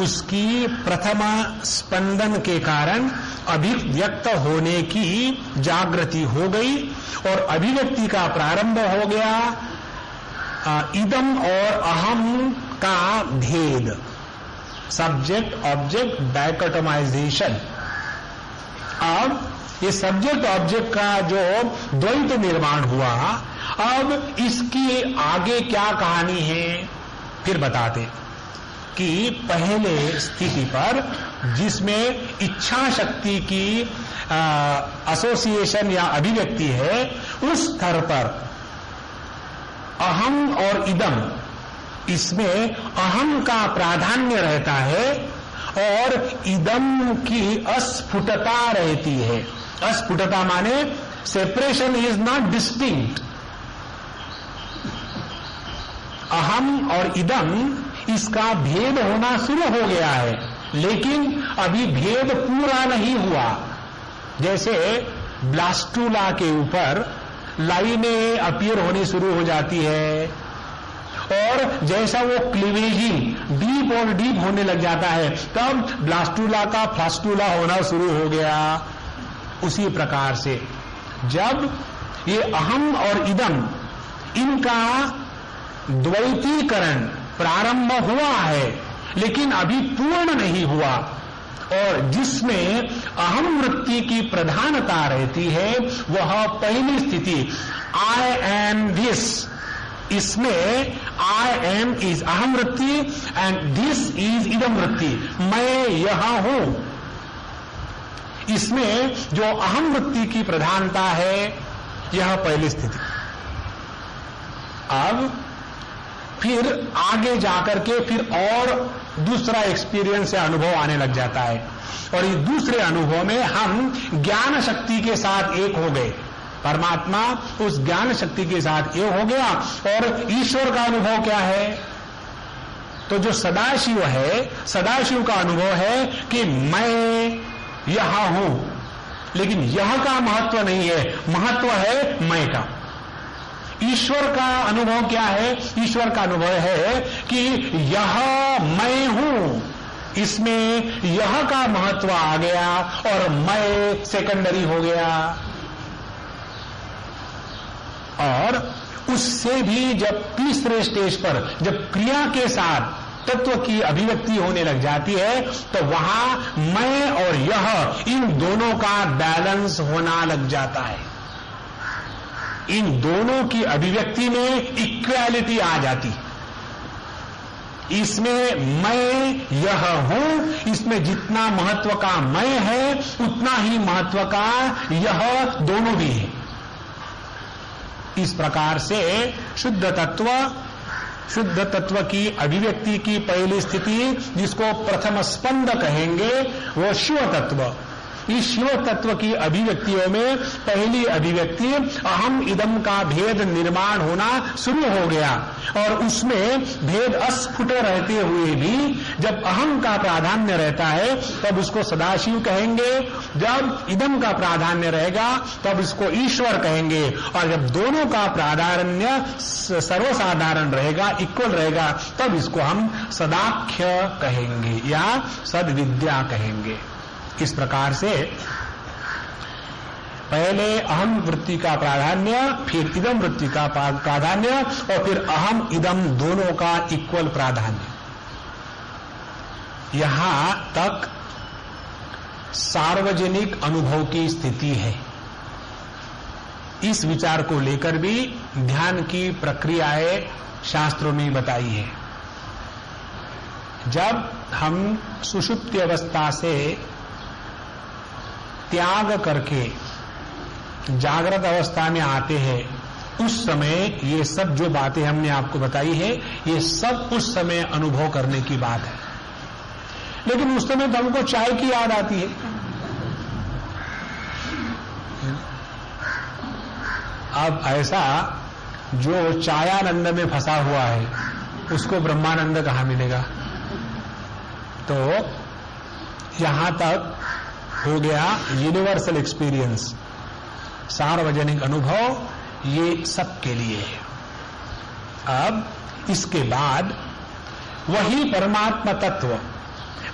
[SPEAKER 2] उसकी प्रथम स्पंदन के कारण अभिव्यक्त होने की जागृति हो गई और अभिव्यक्ति का प्रारंभ हो गया इदम और अहम का भेद, सब्जेक्ट ऑब्जेक्ट डायकोटोमाइजेशन। अब ये सब्जेक्ट ऑब्जेक्ट का जो द्वैत निर्माण हुआ, अब इसकी आगे क्या कहानी है फिर बताते कि पहले स्थिति पर जिसमें इच्छा शक्ति की एसोसिएशन या अभिव्यक्ति है, उस स्तर पर अहम और इदम, इसमें अहम का प्राधान्य रहता है और इदम की अस्फुटता रहती है। अस्फुटता माने सेपरेशन इज नॉट डिस्टिंक्ट। अहम और इदम इसका भेद होना शुरू हो गया है, लेकिन अभी भेद पूरा नहीं हुआ। जैसे ब्लास्टूला के ऊपर लाइनें अपीयर होनी शुरू हो जाती है और जैसा वो क्लीवेजिंग डीप और डीप होने लग जाता है, तब ब्लास्टूला का फ्लास्टूला होना शुरू हो गया। उसी प्रकार से जब ये अहम और इदम इनका द्वैतीकरण प्रारंभ हुआ है, लेकिन अभी पूर्ण नहीं हुआ, और जिसमें अहम वृत्ति की प्रधानता रहती है वह पहली स्थिति आई एम दिस। इसमें आई एम इज अहम वृत्ति एंड दिस इज इदम वृत्ति, मैं यहां हूं। इसमें जो अहम वृत्ति की प्रधानता है यह पहली स्थिति। अब फिर आगे जाकर के फिर और दूसरा एक्सपीरियंस या अनुभव आने लग जाता है, और इस दूसरे अनुभव में हम ज्ञान शक्ति के साथ एक हो गए। परमात्मा उस ज्ञान शक्ति के साथ एक हो गया, और ईश्वर का अनुभव क्या है? तो जो सदाशिव है, सदाशिव का अनुभव है कि मैं यहां हूं, लेकिन यह का महत्व नहीं है, महत्व है मैं का। ईश्वर का अनुभव क्या है? ईश्वर का अनुभव है कि यह मैं हूं, इसमें यह का महत्व आ गया और मैं सेकेंडरी हो गया। और उससे भी जब तीसरे स्टेज पर जब क्रिया के साथ तत्व की अभिव्यक्ति होने लग जाती है तो वहां मैं और यह इन दोनों का बैलेंस होना लग जाता है। इन दोनों की अभिव्यक्ति में इक्वालिटी आ जाती है। इसमें मैं यह हूं, इसमें जितना महत्व का मैं है उतना ही महत्व का यह दोनों भी है। इस प्रकार से शुद्ध तत्व की अभिव्यक्ति की पहली स्थिति, जिसको प्रथम स्पंद कहेंगे, वो शिव तत्व। इस शिव तत्व की अभिव्यक्तियों में पहली अभिव्यक्ति अहम इदम का भेद निर्माण होना शुरू हो गया और उसमें भेद अस्फुट रहते हुए भी जब अहम का प्राधान्य रहता है तब उसको सदाशिव कहेंगे, जब इदम का प्राधान्य रहेगा तब इसको ईश्वर कहेंगे और जब दोनों का प्राधान्य सर्वसाधारण रहेगा, इक्वल रहेगा, तब इसको हम सदाख्य कहेंगे या सद्विद्या कहेंगे। इस प्रकार से पहले अहम वृत्ति का प्राधान्य, फिर इदम वृत्ति का प्राधान्य और फिर अहम इदम दोनों का इक्वल प्राधान्य। यहां तक सार्वजनिक अनुभव की स्थिति है। इस विचार को लेकर भी ध्यान की प्रक्रियाएं शास्त्रों ने बताई है। जब हम सुषुप्ति अवस्था से त्याग करके जागृत अवस्था में आते हैं उस समय ये सब जो बातें हमने आपको बताई है ये सब उस समय अनुभव करने की बात है। लेकिन उस समय तो हमको चाय की याद आती है। अब ऐसा जो चायानंद में फंसा हुआ है उसको ब्रह्मानंद कहां मिलेगा? तो यहां तक हो गया यूनिवर्सल एक्सपीरियंस, सार्वजनिक अनुभव, ये सबके लिए है। अब इसके बाद वही परमात्मा तत्व,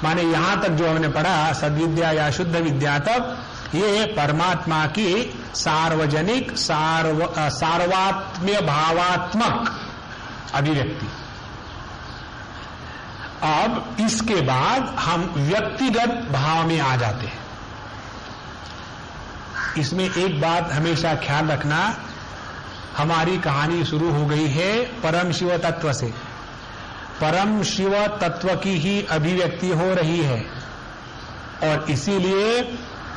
[SPEAKER 2] माने यहां तक जो हमने पढ़ा सद्विद्या या शुद्ध विद्या तक, ये परमात्मा की सार्वजनिक सार्वात्म्य भावात्मक अभिव्यक्ति। अब इसके बाद हम व्यक्तिगत भाव में आ जाते हैं। इसमें एक बात हमेशा ख्याल रखना, हमारी कहानी शुरू हो गई है परम शिव तत्व से। परम शिव तत्व की ही अभिव्यक्ति हो रही है और इसीलिए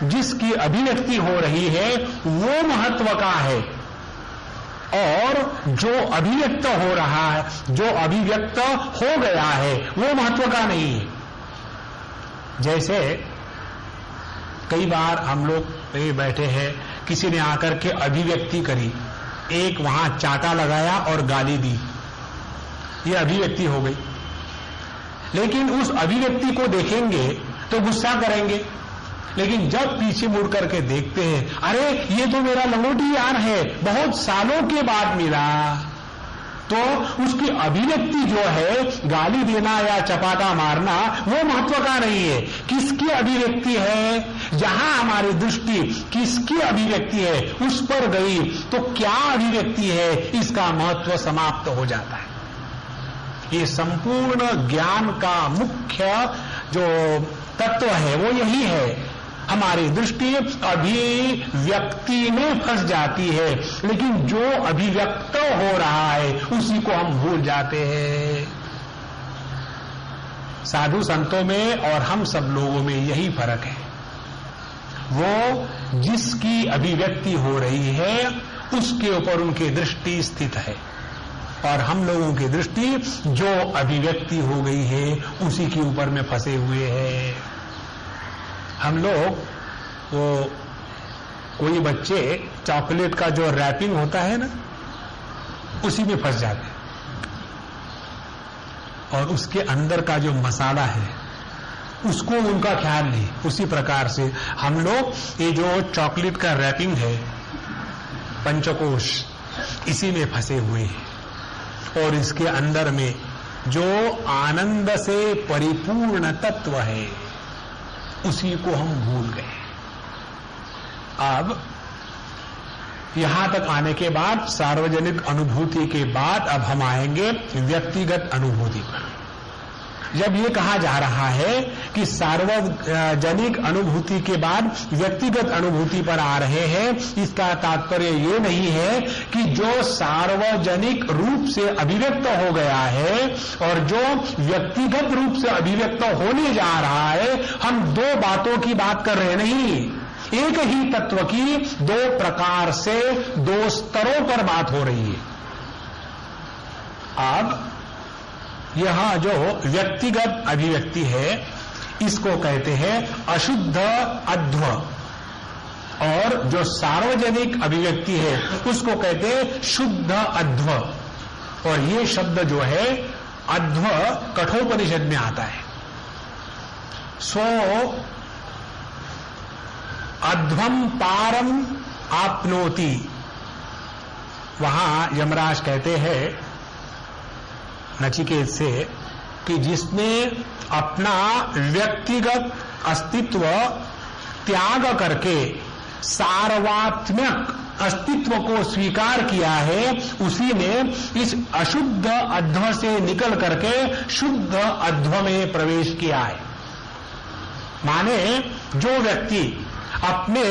[SPEAKER 2] जिसकी अभिव्यक्ति हो रही है वो महत्व का है और जो अभिव्यक्त हो रहा है, जो अभिव्यक्त हो गया है, वो महत्व का नहीं है। जैसे कई बार हम लोग बैठे हैं, किसी ने आकर के अभिव्यक्ति करी, एक वहां चाटा लगाया और गाली दी, ये अभिव्यक्ति हो गई। लेकिन उस अभिव्यक्ति को देखेंगे तो गुस्सा करेंगे, लेकिन जब पीछे मुड़ करके देखते हैं, अरे ये तो मेरा लंगोटी यार है, बहुत सालों के बाद मिला, तो उसकी अभिव्यक्ति जो है गाली देना या चपाटा मारना वो महत्व का नहीं है। किसकी अभिव्यक्ति है? जहां हमारी दृष्टि किसकी अभिव्यक्ति है उस पर गई तो क्या अभिव्यक्ति है इसका महत्व समाप्त हो जाता है। ये संपूर्ण ज्ञान का मुख्य जो तत्व है वो यही है। हमारी दृष्टि अभिव्यक्ति में फंस जाती है, लेकिन जो अभिव्यक्त हो रहा है उसी को हम भूल जाते हैं। साधु संतों में और हम सब लोगों में यही फर्क है। वो जिसकी अभिव्यक्ति हो रही है उसके ऊपर उनकी दृष्टि स्थित है और हम लोगों की दृष्टि जो अभिव्यक्ति हो गई है उसी के ऊपर में फंसे हुए हैं। हम लोग वो कोई बच्चे चॉकलेट का जो रैपिंग होता है ना उसी में फंस जाते हैं और उसके अंदर का जो मसाला है उसको उनका ख्याल नहीं। उसी प्रकार से हम लोग ये जो चॉकलेट का रैपिंग है पंचकोश इसी में फंसे हुए हैं और इसके अंदर में जो आनंद से परिपूर्ण तत्व है उसी को हम भूल गए। अब यहां तक आने के बाद, सार्वजनिक अनुभूति के बाद अब हम आएंगे व्यक्तिगत अनुभूति पर। जब ये कहा जा रहा है कि सार्वजनिक अनुभूति के बाद व्यक्तिगत अनुभूति पर आ रहे हैं, इसका तात्पर्य ये नहीं है कि जो सार्वजनिक रूप से अभिव्यक्त हो गया है और जो व्यक्तिगत रूप से अभिव्यक्त होने जा रहा है, हम दो बातों की बात कर रहे नहीं, एक ही तत्व की दो प्रकार से, दो स्तरों पर बात हो रही है। अब यह जो व्यक्तिगत अभिव्यक्ति है इसको कहते हैं अशुद्ध अध्व, और जो सार्वजनिक अभिव्यक्ति है उसको कहते हैं शुद्ध अध्व। और ये शब्द जो है अध्व कठोपनिषद में आता है। सो अध्वम पारम आपनोति, वहां यमराज कहते हैं नचिकेत से कि जिसने अपना व्यक्तिगत अस्तित्व त्याग करके सार्वत्मिक अस्तित्व को स्वीकार किया है, उसी ने इस अशुद्ध अध्व से निकल करके शुद्ध अध्व में प्रवेश किया है। माने जो व्यक्ति अपने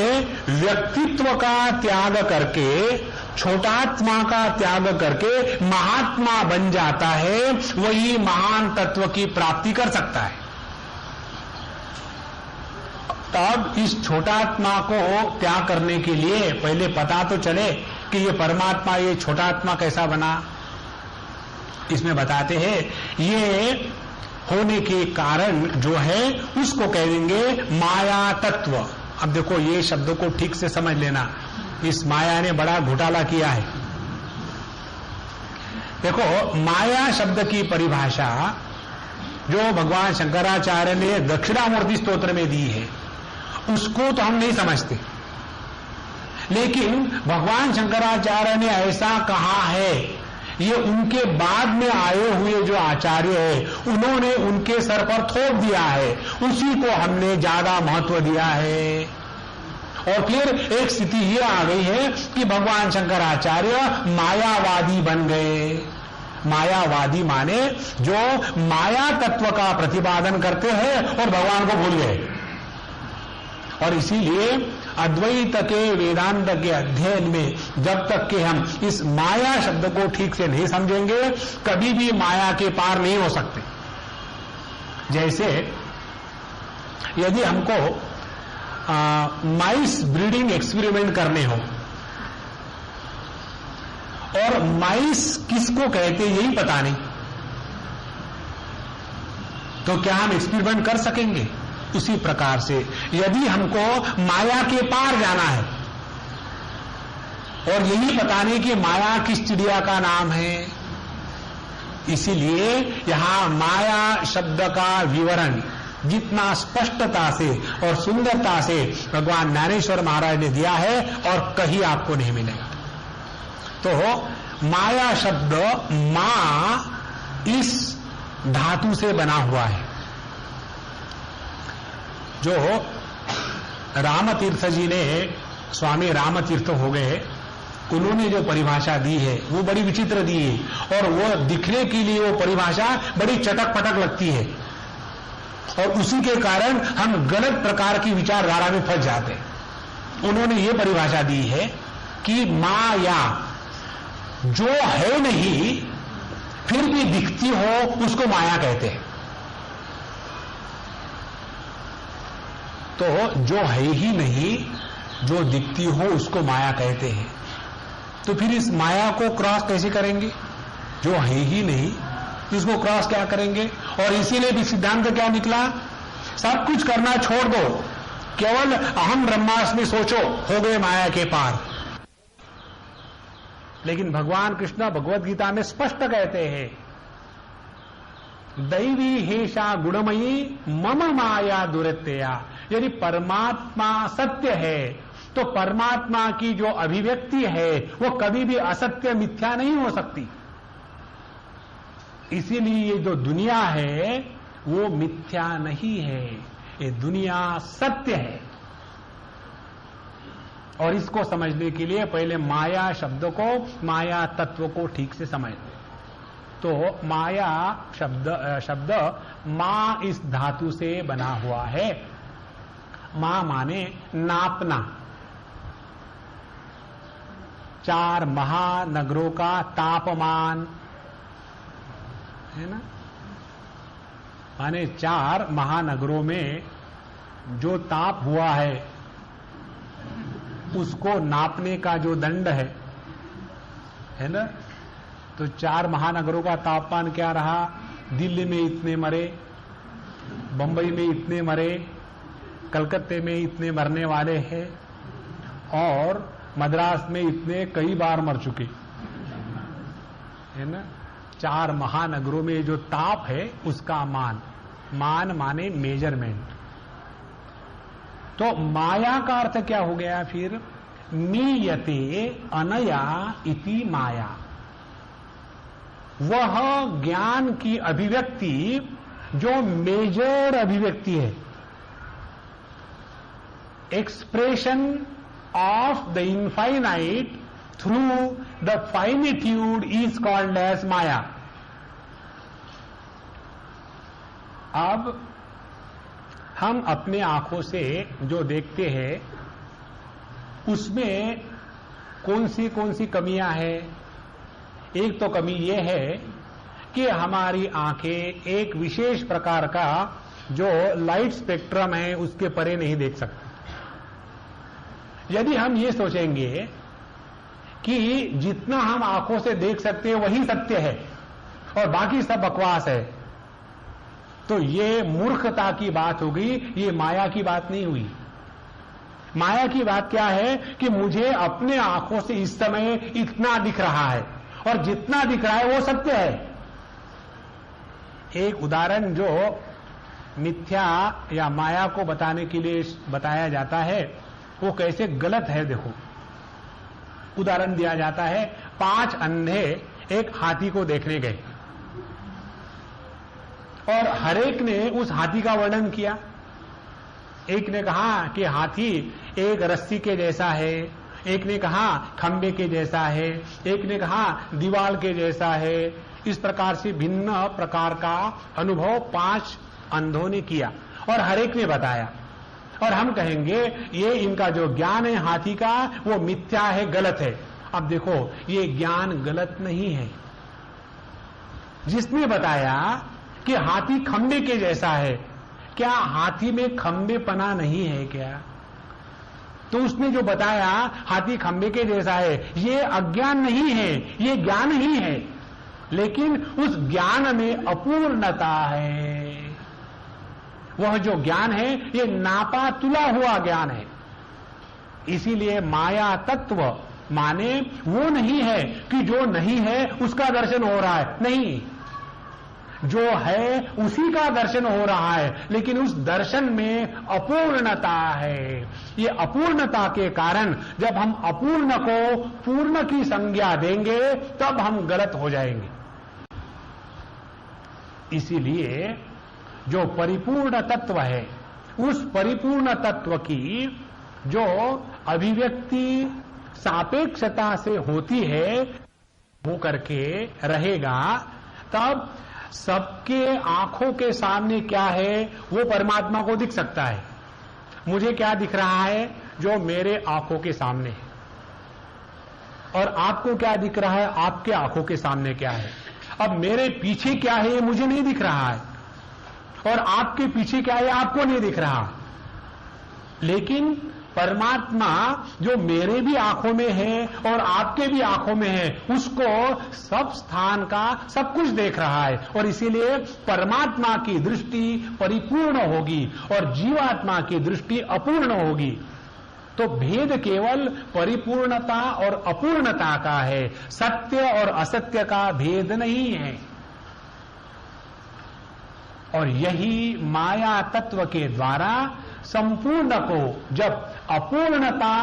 [SPEAKER 2] व्यक्तित्व का त्याग करके, छोटात्मा का त्याग करके महात्मा बन जाता है, वही महान तत्व की प्राप्ति कर सकता है। तब इस छोटात्मा को त्याग करने के लिए पहले पता तो चले कि ये परमात्मा, ये छोटात्मा कैसा बना। इसमें बताते हैं ये होने के कारण जो है उसको कह देंगे माया तत्व। अब देखो ये शब्द को ठीक से समझ लेना, इस माया ने बड़ा घोटाला किया है। देखो माया शब्द की परिभाषा जो भगवान शंकराचार्य ने दक्षिणामूर्ति स्तोत्र में दी है उसको तो हम नहीं समझते, लेकिन भगवान शंकराचार्य ने ऐसा कहा है, ये उनके बाद में आए हुए जो आचार्य है उन्होंने उनके सर पर थोप दिया है, उसी को हमने ज्यादा महत्व दिया है। और फिर एक स्थिति ये आ गई है कि भगवान शंकराचार्य मायावादी बन गए। मायावादी माने जो माया तत्व का प्रतिपादन करते हैं और भगवान को भूल गए। और इसीलिए अद्वैत के वेदांत के अध्ययन में जब तक कि हम इस माया शब्द को ठीक से नहीं समझेंगे, कभी भी माया के पार नहीं हो सकते। जैसे यदि हमको माइस ब्रीडिंग एक्सपेरिमेंट करने हो और माइस किसको कहते यही पता नहीं, तो क्या हम एक्सपेरिमेंट कर सकेंगे? उसी प्रकार से यदि हमको माया के पार जाना है और यही पता नहीं कि माया किस चिड़िया का नाम है, इसीलिए यहां माया शब्द का विवरण जितना स्पष्टता से और सुंदरता से भगवान ज्ञानेश्वर महाराज ने दिया है और कहीं आपको नहीं मिलेगा। तो माया शब्द मां इस धातु से बना हुआ है। जो रामतीर्थ जी ने, स्वामी रामतीर्थ हो गए, उन्होंने जो परिभाषा दी है वो बड़ी विचित्र दी है और वो दिखने के लिए वो परिभाषा बड़ी चटक पटक लगती है और उसी के कारण हम गलत प्रकार की विचारधारा में फंस जाते हैं। उन्होंने ये परिभाषा दी है कि माया जो है नहीं फिर भी दिखती हो उसको माया कहते हैं। तो जो है ही नहीं जो दिखती हो उसको माया कहते हैं। तो फिर इस माया को क्रॉस कैसे करेंगे? जो है ही नहीं इसको क्रॉस क्या करेंगे? और इसीलिए भी सिद्धांत क्या निकला? सब कुछ करना छोड़ दो, केवल अहम ब्रह्मास्मि सोचो, हो गए माया के पार। लेकिन भगवान कृष्ण भगवद गीता में स्पष्ट कहते हैं दैवी हेषा गुणमयी मम माया दुरत्यया। यदि परमात्मा सत्य है तो परमात्मा की जो अभिव्यक्ति है वो कभी भी असत्य मिथ्या नहीं हो सकती। इसीलिए ये जो दुनिया है वो मिथ्या नहीं है, ये दुनिया सत्य है। और इसको समझने के लिए पहले माया शब्द को, माया तत्व को ठीक से समझ लें। तो माया शब्द मा इस धातु से बना हुआ है। मा माने नापना। 4 महानगरों का तापमान है ना, माने 4 महानगरों में जो ताप हुआ है उसको नापने का जो दंड है ना। तो 4 महानगरों का तापमान क्या रहा? दिल्ली में इतने मरे, बंबई में इतने मरे, कलकत्ते में इतने मरने वाले हैं, और मद्रास में इतने कई बार मर चुके है ना। 4 महानगरों में जो ताप है उसका मान, मान माने मेजरमेंट। तो माया का अर्थ क्या हो गया फिर? मीयते अनया इति माया। वह ज्ञान की अभिव्यक्ति जो मेजर अभिव्यक्ति है, expression of the infinite through the finitude is called as maya. अब हम अपने आंखों से जो देखते हैं उसमें कौन सी कमियां हैं? एक तो कमी यह है कि हमारी आंखें एक विशेष प्रकार का जो लाइट स्पेक्ट्रम है उसके परे नहीं देख सकती। यदि हम ये सोचेंगे कि जितना हम आंखों से देख सकते हैं वही सत्य है और बाकी सब बकवास है, तो ये मूर्खता की बात होगी, ये माया की बात नहीं हुई। माया की बात क्या है कि मुझे अपने आंखों से इस समय इतना दिख रहा है और जितना दिख रहा है वो सत्य है। एक उदाहरण जो मिथ्या या माया को बताने के लिए बताया जाता है वो कैसे गलत है देखो। उदाहरण दिया जाता है, 5 अंधे एक हाथी को देखने गए और हरेक ने उस हाथी का वर्णन किया। एक ने कहा कि हाथी एक रस्सी के जैसा है, एक ने कहा खंबे के जैसा है, एक ने कहा दीवार के जैसा है। इस प्रकार से भिन्न प्रकार का अनुभव 5 अंधों ने किया और हरेक ने बताया। और हम कहेंगे ये इनका जो ज्ञान है हाथी का वो मिथ्या है, गलत है। अब देखो ये ज्ञान गलत नहीं है। जिसने बताया कि हाथी खंबे के जैसा है, क्या हाथी में खंबेपना नहीं है क्या? तो उसने जो बताया हाथी खंबे के जैसा है, ये अज्ञान नहीं है, ये ज्ञान ही है, लेकिन उस ज्ञान में अपूर्णता है। वह जो ज्ञान है ये नापा तुला हुआ ज्ञान है। इसीलिए माया तत्व माने वो नहीं है कि जो नहीं है उसका दर्शन हो रहा है, नहीं, जो है उसी का दर्शन हो रहा है, लेकिन उस दर्शन में अपूर्णता है। ये अपूर्णता के कारण जब हम अपूर्ण को पूर्ण की संज्ञा देंगे तब हम गलत हो जाएंगे। इसीलिए जो परिपूर्ण तत्व है उस परिपूर्ण तत्व की जो अभिव्यक्ति सापेक्षता से होती है वो करके रहेगा, तब सबके आंखों के सामने क्या है वो परमात्मा को दिख सकता है। मुझे क्या दिख रहा है? जो मेरे आंखों के सामने है। और आपको क्या दिख रहा है? आपके आंखों के सामने क्या है। अब मेरे पीछे क्या है ये मुझे नहीं दिख रहा है, और आपके पीछे क्या है आपको नहीं दिख रहा। लेकिन परमात्मा जो मेरे भी आंखों में है और आपके भी आंखों में है, उसको सब स्थान का सब कुछ देख रहा है, और इसीलिए परमात्मा की दृष्टि परिपूर्ण होगी और जीवात्मा की दृष्टि अपूर्ण होगी। तो भेद केवल परिपूर्णता और अपूर्णता का है, सत्य और असत्य का भेद नहीं है। और यही माया तत्व के द्वारा संपूर्ण को जब अपूर्णता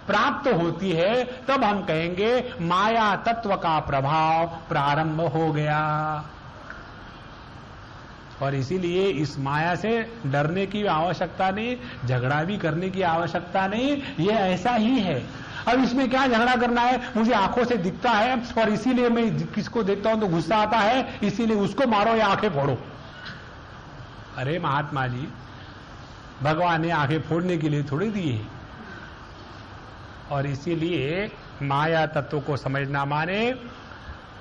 [SPEAKER 2] प्राप्त होती है तब हम कहेंगे माया तत्व का प्रभाव प्रारंभ हो गया। और इसीलिए इस माया से डरने की आवश्यकता नहीं, झगड़ा भी करने की आवश्यकता नहीं, ये ऐसा ही है। अब इसमें क्या झगड़ा करना है, मुझे आंखों से दिखता है और इसीलिए मैं किसको देखता हूं तो गुस्सा आता है, इसीलिए उसको मारो या आंखें फोड़ो। अरे महात्मा जी, भगवान ने आंखें फोड़ने के लिए थोड़ी दी है। और इसीलिए माया तत्व को समझना माने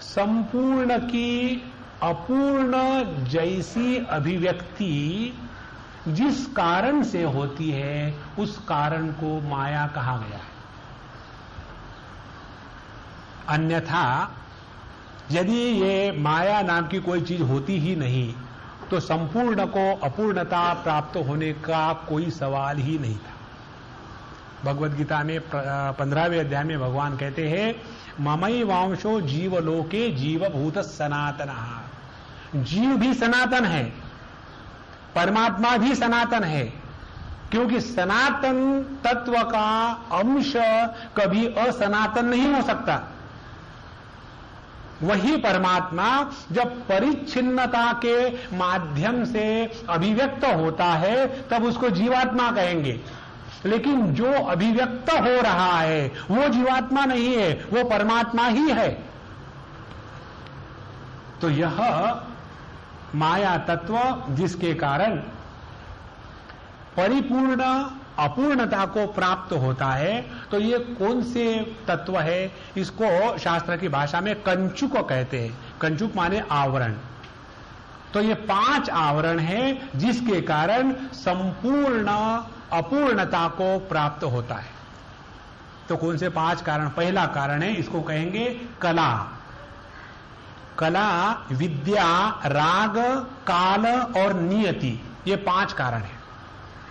[SPEAKER 2] संपूर्ण की अपूर्ण जैसी अभिव्यक्ति जिस कारण से होती है उस कारण को माया कहा गया है। अन्यथा यदि ये माया नाम की कोई चीज होती ही नहीं तो संपूर्ण को अपूर्णता प्राप्त होने का कोई सवाल ही नहीं था। भगवद गीता में 15वें अध्याय में भगवान कहते हैं ममई वांशो जीवलोके जीवभूत सनातन। जीव भी सनातन है, परमात्मा भी सनातन है, क्योंकि सनातन तत्व का अंश कभी असनातन नहीं हो सकता। वही परमात्मा जब परिच्छिन्नता के माध्यम से अभिव्यक्त होता है तब उसको जीवात्मा कहेंगे, लेकिन जो अभिव्यक्त हो रहा है वो जीवात्मा नहीं है, वो परमात्मा ही है। तो यह माया तत्व जिसके कारण परिपूर्ण अपूर्णता को प्राप्त होता है, तो ये कौन से तत्व है, इसको शास्त्र की भाषा में कंचुक कहते हैं। कंचुक माने आवरण। तो ये 5 आवरण हैं जिसके कारण संपूर्ण अपूर्णता को प्राप्त होता है। तो कौन से 5 कारण? पहला कारण है, इसको कहेंगे कला। कला, विद्या, राग, काल और नियति, ये 5 कारण है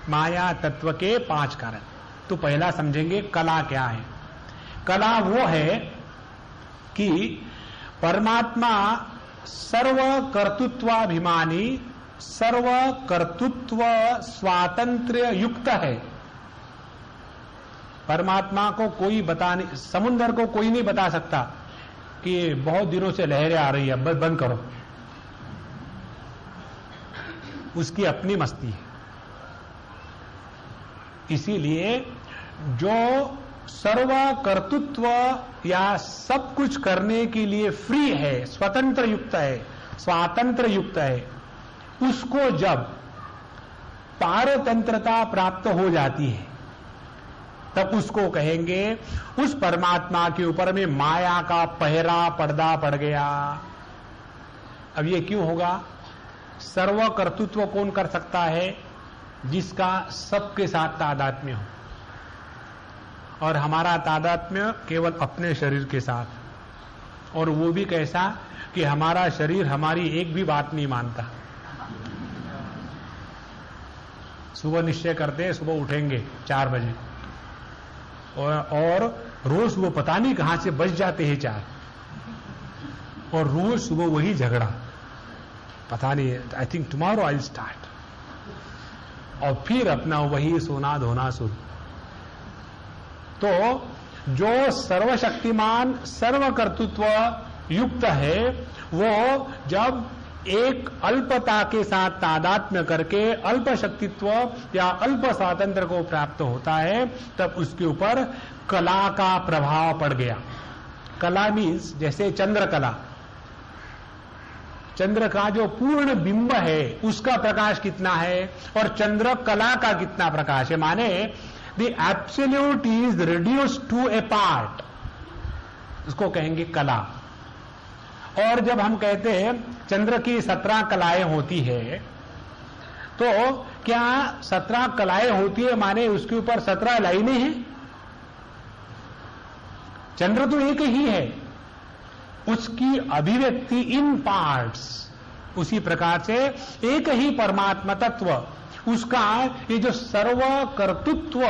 [SPEAKER 2] माया तत्व के 5 कारण। तो पहला समझेंगे कला क्या है। कला वो है कि परमात्मा सर्व कर्तृत्वाभिमानी, सर्व कर्तृत्व स्वातंत्र्य युक्त है। परमात्मा को कोई बता नहीं, समुद्र को कोई नहीं बता सकता कि बहुत दिनों से लहरें आ रही है, बस बंद करो। उसकी अपनी मस्ती है। इसीलिए जो सर्व कर्तृत्व या सब कुछ करने के लिए फ्री है, स्वतंत्र युक्त है, स्वातंत्र युक्त है, उसको जब पारतंत्रता प्राप्त हो जाती है तब उसको कहेंगे उस परमात्मा के ऊपर में माया का पहरा पर्दा पड़ गया। अब ये क्यों होगा? सर्व कर्तृत्व कौन कर सकता है? जिसका सबके साथ तादात्म्य हो, और हमारा तादात्म्य केवल अपने शरीर के साथ, और वो भी कैसा कि हमारा शरीर हमारी एक भी बात नहीं मानता। सुबह निश्चय करते हैं सुबह उठेंगे 4 बजे, और रोज वो पता नहीं कहां से बच जाते हैं 4, और रोज सुबह वही झगड़ा, पता नहीं, I think tomorrow I will start, और फिर अपना वही सोना धोना शुरू। तो जो सर्वशक्तिमान सर्व कर्तृत्व युक्त है वो जब एक अल्पता के साथ तादात्म्य करके अल्प शक्तित्व या अल्प स्वातंत्र को प्राप्त होता है तब उसके ऊपर कला का प्रभाव पड़ गया। कला मीन्स जैसे चंद्रकला, चंद्र का जो पूर्ण बिंब है उसका प्रकाश कितना है और चंद्र कला का कितना प्रकाश है, माने the absolute is reduced to a part, उसको कहेंगे कला। और जब हम कहते हैं चंद्र की 17 कलाएं होती है, तो क्या 17 कलाएं होती है माने उसके ऊपर 17 लाइनें हैं? चंद्र तो एक ही है, उसकी अभिव्यक्ति इन पार्ट्स। उसी प्रकार से एक ही परमात्मा तत्व उसका ये जो सर्वकर्तृत्व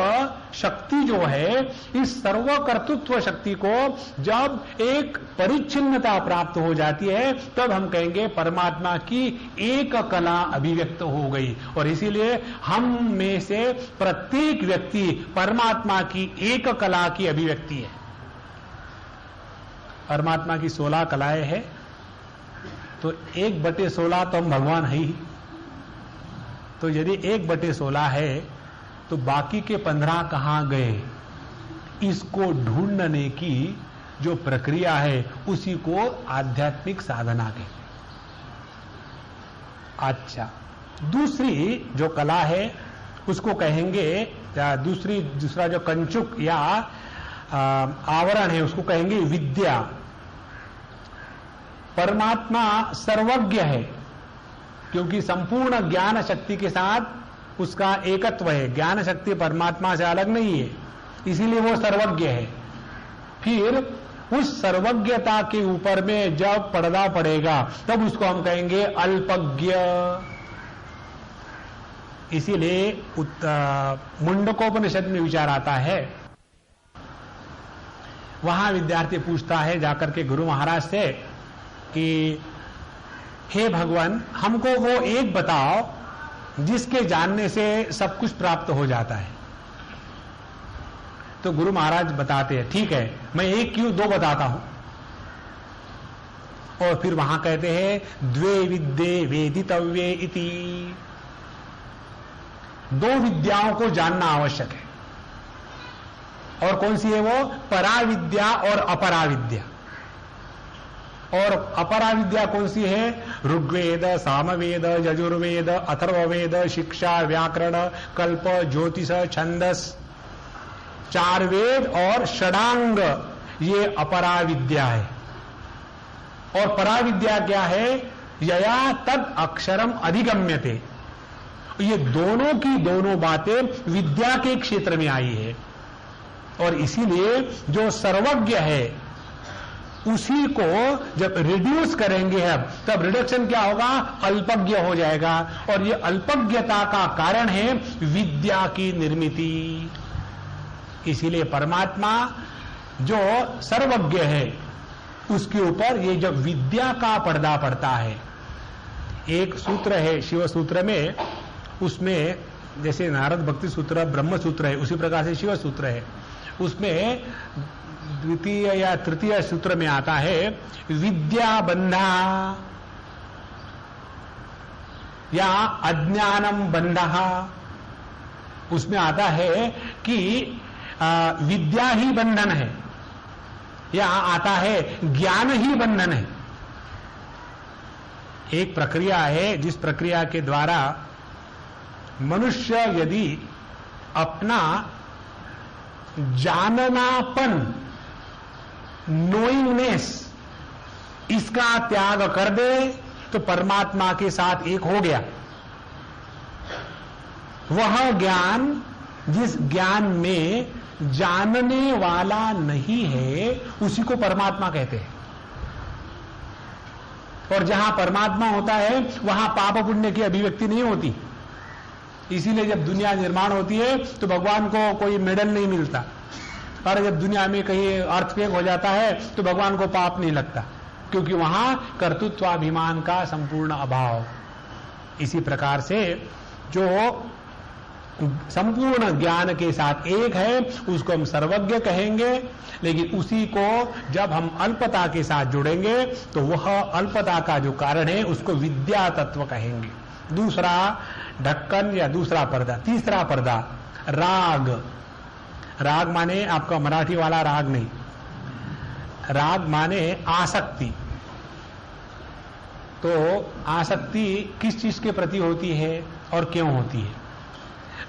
[SPEAKER 2] शक्ति जो है, इस सर्वकर्तृत्व शक्ति को जब एक परिच्छिन्नता प्राप्त हो जाती है तब हम कहेंगे परमात्मा की एक कला अभिव्यक्त हो गई। और इसीलिए हम में से प्रत्येक व्यक्ति परमात्मा की एक कला की अभिव्यक्ति है। परमात्मा की 16 कलाएं हैं, तो 1/16 तो हम भगवान है ही। तो यदि 1/16 है तो बाकी के 15 कहां गए, इसको ढूंढने की जो प्रक्रिया है उसी को आध्यात्मिक साधना कहते हैं। अच्छा, दूसरी जो कला है उसको कहेंगे, दूसरा जो कंचुक या आवरण है उसको कहेंगे विद्या। परमात्मा सर्वज्ञ है क्योंकि संपूर्ण ज्ञान शक्ति के साथ उसका एकत्व है। ज्ञान शक्ति परमात्मा से अलग नहीं है, इसीलिए वो सर्वज्ञ है। फिर उस सर्वज्ञता के ऊपर में जब पर्दा पड़ेगा तब उसको हम कहेंगे अल्पज्ञ। इसीलिए मुंडकोपनिषद में विचार आता है, वहां विद्यार्थी पूछता है जाकर के गुरु महाराज से कि हे भगवान, हमको वो एक बताओ जिसके जानने से सब कुछ प्राप्त हो जाता है। तो गुरु महाराज बताते हैं, ठीक है, मैं एक क्यों 2 बताता हूं। और फिर वहां कहते हैं द्वे विद्ये वेदितव्ये इति। 2 विद्याओं को जानना आवश्यक है। और कौन सी है वो? पराविद्या और अपराविद्या। और अपराविद्या कौन सी है? ऋग्वेद, सामवेद, यजुर्वेद, अथर्ववेद, शिक्षा, व्याकरण, कल्प, ज्योतिष, छंदस, 4 वेद और षडांग, ये अपराविद्या है। और पराविद्या क्या है? यया तद अक्षरम अधिगम्यते। ये दोनों की दोनों बातें विद्या के क्षेत्र में आई है। और इसीलिए जो सर्वज्ञ है उसी को जब रिड्यूस करेंगे हम, तब रिडक्शन क्या होगा? अल्पज्ञ हो जाएगा। और ये अल्पज्ञता का कारण है विद्या की निर्मिति। इसीलिए परमात्मा जो सर्वज्ञ है उसके ऊपर ये जब विद्या का पर्दा पड़ता है। एक सूत्र है शिव सूत्र में, उसमें जैसे नारद भक्ति सूत्र ब्रह्म सूत्र है, उसी प्रकार से शिव सूत्र है। उसमें द्वितीय या तृतीय सूत्र में आता है विद्या बंधा या अज्ञानम बंधा। उसमें आता है कि विद्या ही बंधन है, या आता है ज्ञान ही बंधन है। एक प्रक्रिया है जिस प्रक्रिया के द्वारा मनुष्य यदि अपना जाननापन, नोइंगनेस, इसका त्याग कर दे तो परमात्मा के साथ एक हो गया। वह ज्ञान जिस ज्ञान में जानने वाला नहीं है उसी को परमात्मा कहते हैं। और जहां परमात्मा होता है वहां पाप पुण्य की अभिव्यक्ति नहीं होती। इसीलिए जब दुनिया निर्माण होती है तो भगवान को कोई मेडल नहीं मिलता, और जब दुनिया में कहीं अर्थक्वेक हो जाता है तो भगवान को पाप नहीं लगता, क्योंकि वहां कर्तृत्वाभिमान का संपूर्ण अभाव। इसी प्रकार से जो संपूर्ण ज्ञान के साथ एक है उसको हम सर्वज्ञ कहेंगे, लेकिन उसी को जब हम अल्पता के साथ जुड़ेंगे तो वह अल्पता का जो कारण है उसको विद्या तत्व कहेंगे। दूसरा ढक्कन या दूसरा पर्दा। तीसरा पर्दा राग। राग माने आपका मराठी वाला राग नहीं, राग माने आसक्ति। तो आसक्ति किस चीज के प्रति होती है और क्यों होती है?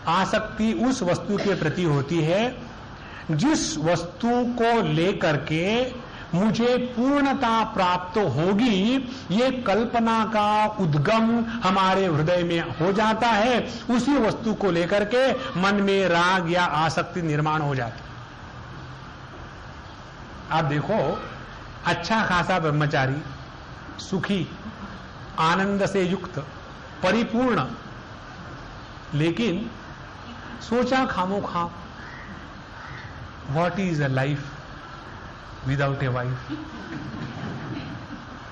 [SPEAKER 2] आसक्ति उस वस्तु के प्रति होती है जिस वस्तु को लेकर के मुझे पूर्णता प्राप्त होगी, ये कल्पना का उद्गम हमारे हृदय में हो जाता है। उसी वस्तु को लेकर के मन में राग या आसक्ति निर्माण हो जाता है। आप देखो, अच्छा खासा ब्रह्मचारी, सुखी, आनंद से युक्त, परिपूर्ण, लेकिन सोचा खामोखा, what is a life without a wife.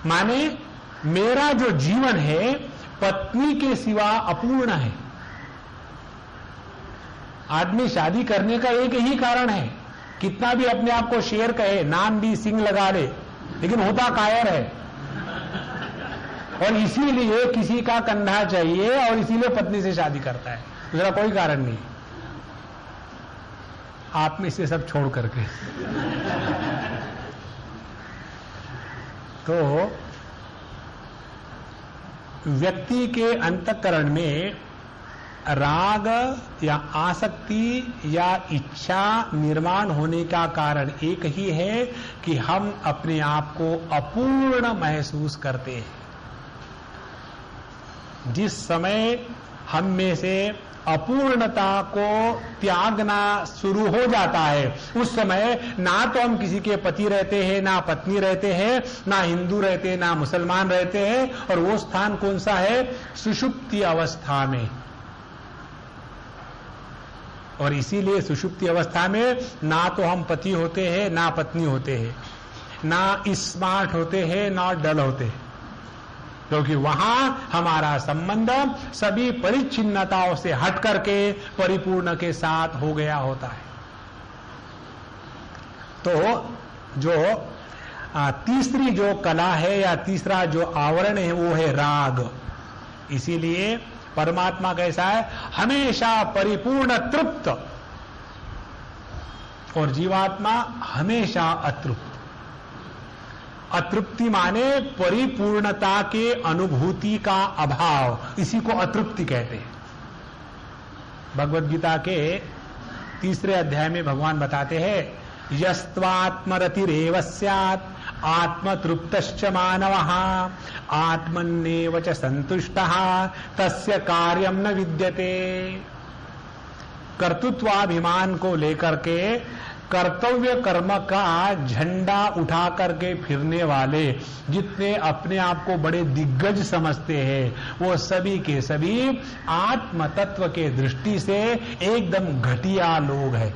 [SPEAKER 2] माने मेरा जो जीवन है पत्नी के सिवा अपूर्ण है। आदमी शादी करने का एक ही कारण है, कितना भी अपने आप को शेर कहे, नाम भी सिंह लगा ले, लेकिन होता कायर है। और इसीलिए किसी का कंधा चाहिए और इसीलिए पत्नी से शादी करता है, दूसरा कोई कारण नहीं। आप में से सब छोड़ करके तो व्यक्ति के अंतःकरण में राग या आसक्ति या इच्छा निर्माण होने का कारण एक ही है कि हम अपने आप को अपूर्ण महसूस करते हैं। जिस समय हम में से अपूर्णता को त्यागना शुरू हो जाता है, उस समय ना तो हम किसी के पति रहते हैं, ना पत्नी रहते हैं, ना हिंदू रहते हैं, ना मुसलमान रहते हैं। और वो स्थान कौन सा है? सुषुप्ति अवस्था में। और इसीलिए सुषुप्ति अवस्था में ना तो हम पति होते हैं, ना पत्नी होते हैं, ना स्मार्ट होते हैं, ना डल होते हैं, क्योंकि वहां हमारा संबंध सभी परिच्छिन्नताओं से हट करके परिपूर्ण के साथ हो गया होता है। तो जो तीसरी जो कला है या तीसरा जो आवरण है वो है राग। इसीलिए परमात्मा कैसा है? हमेशा परिपूर्ण तृप्त, और जीवात्मा हमेशा अतृप्त। अतृप्ति माने परिपूर्णता के अनुभूति का अभाव, इसी को अतृप्ति कहते हैं। भगवद गीता के 3 अध्याय में भगवान बताते हैं, यस्त्वात्मरतिरेव स्यात् आत्मतृप्तश्च मानवः आत्मन्नेव च संतुष्टः तस्य कार्यं न विद्यते। कर्तृत्वाभिमान को लेकर के कर्तव्य कर्म का झंडा उठा करके फिरने वाले जितने अपने आप को बड़े दिग्गज समझते हैं, वो सभी के सभी आत्म तत्व के दृष्टि से एकदम घटिया लोग हैं।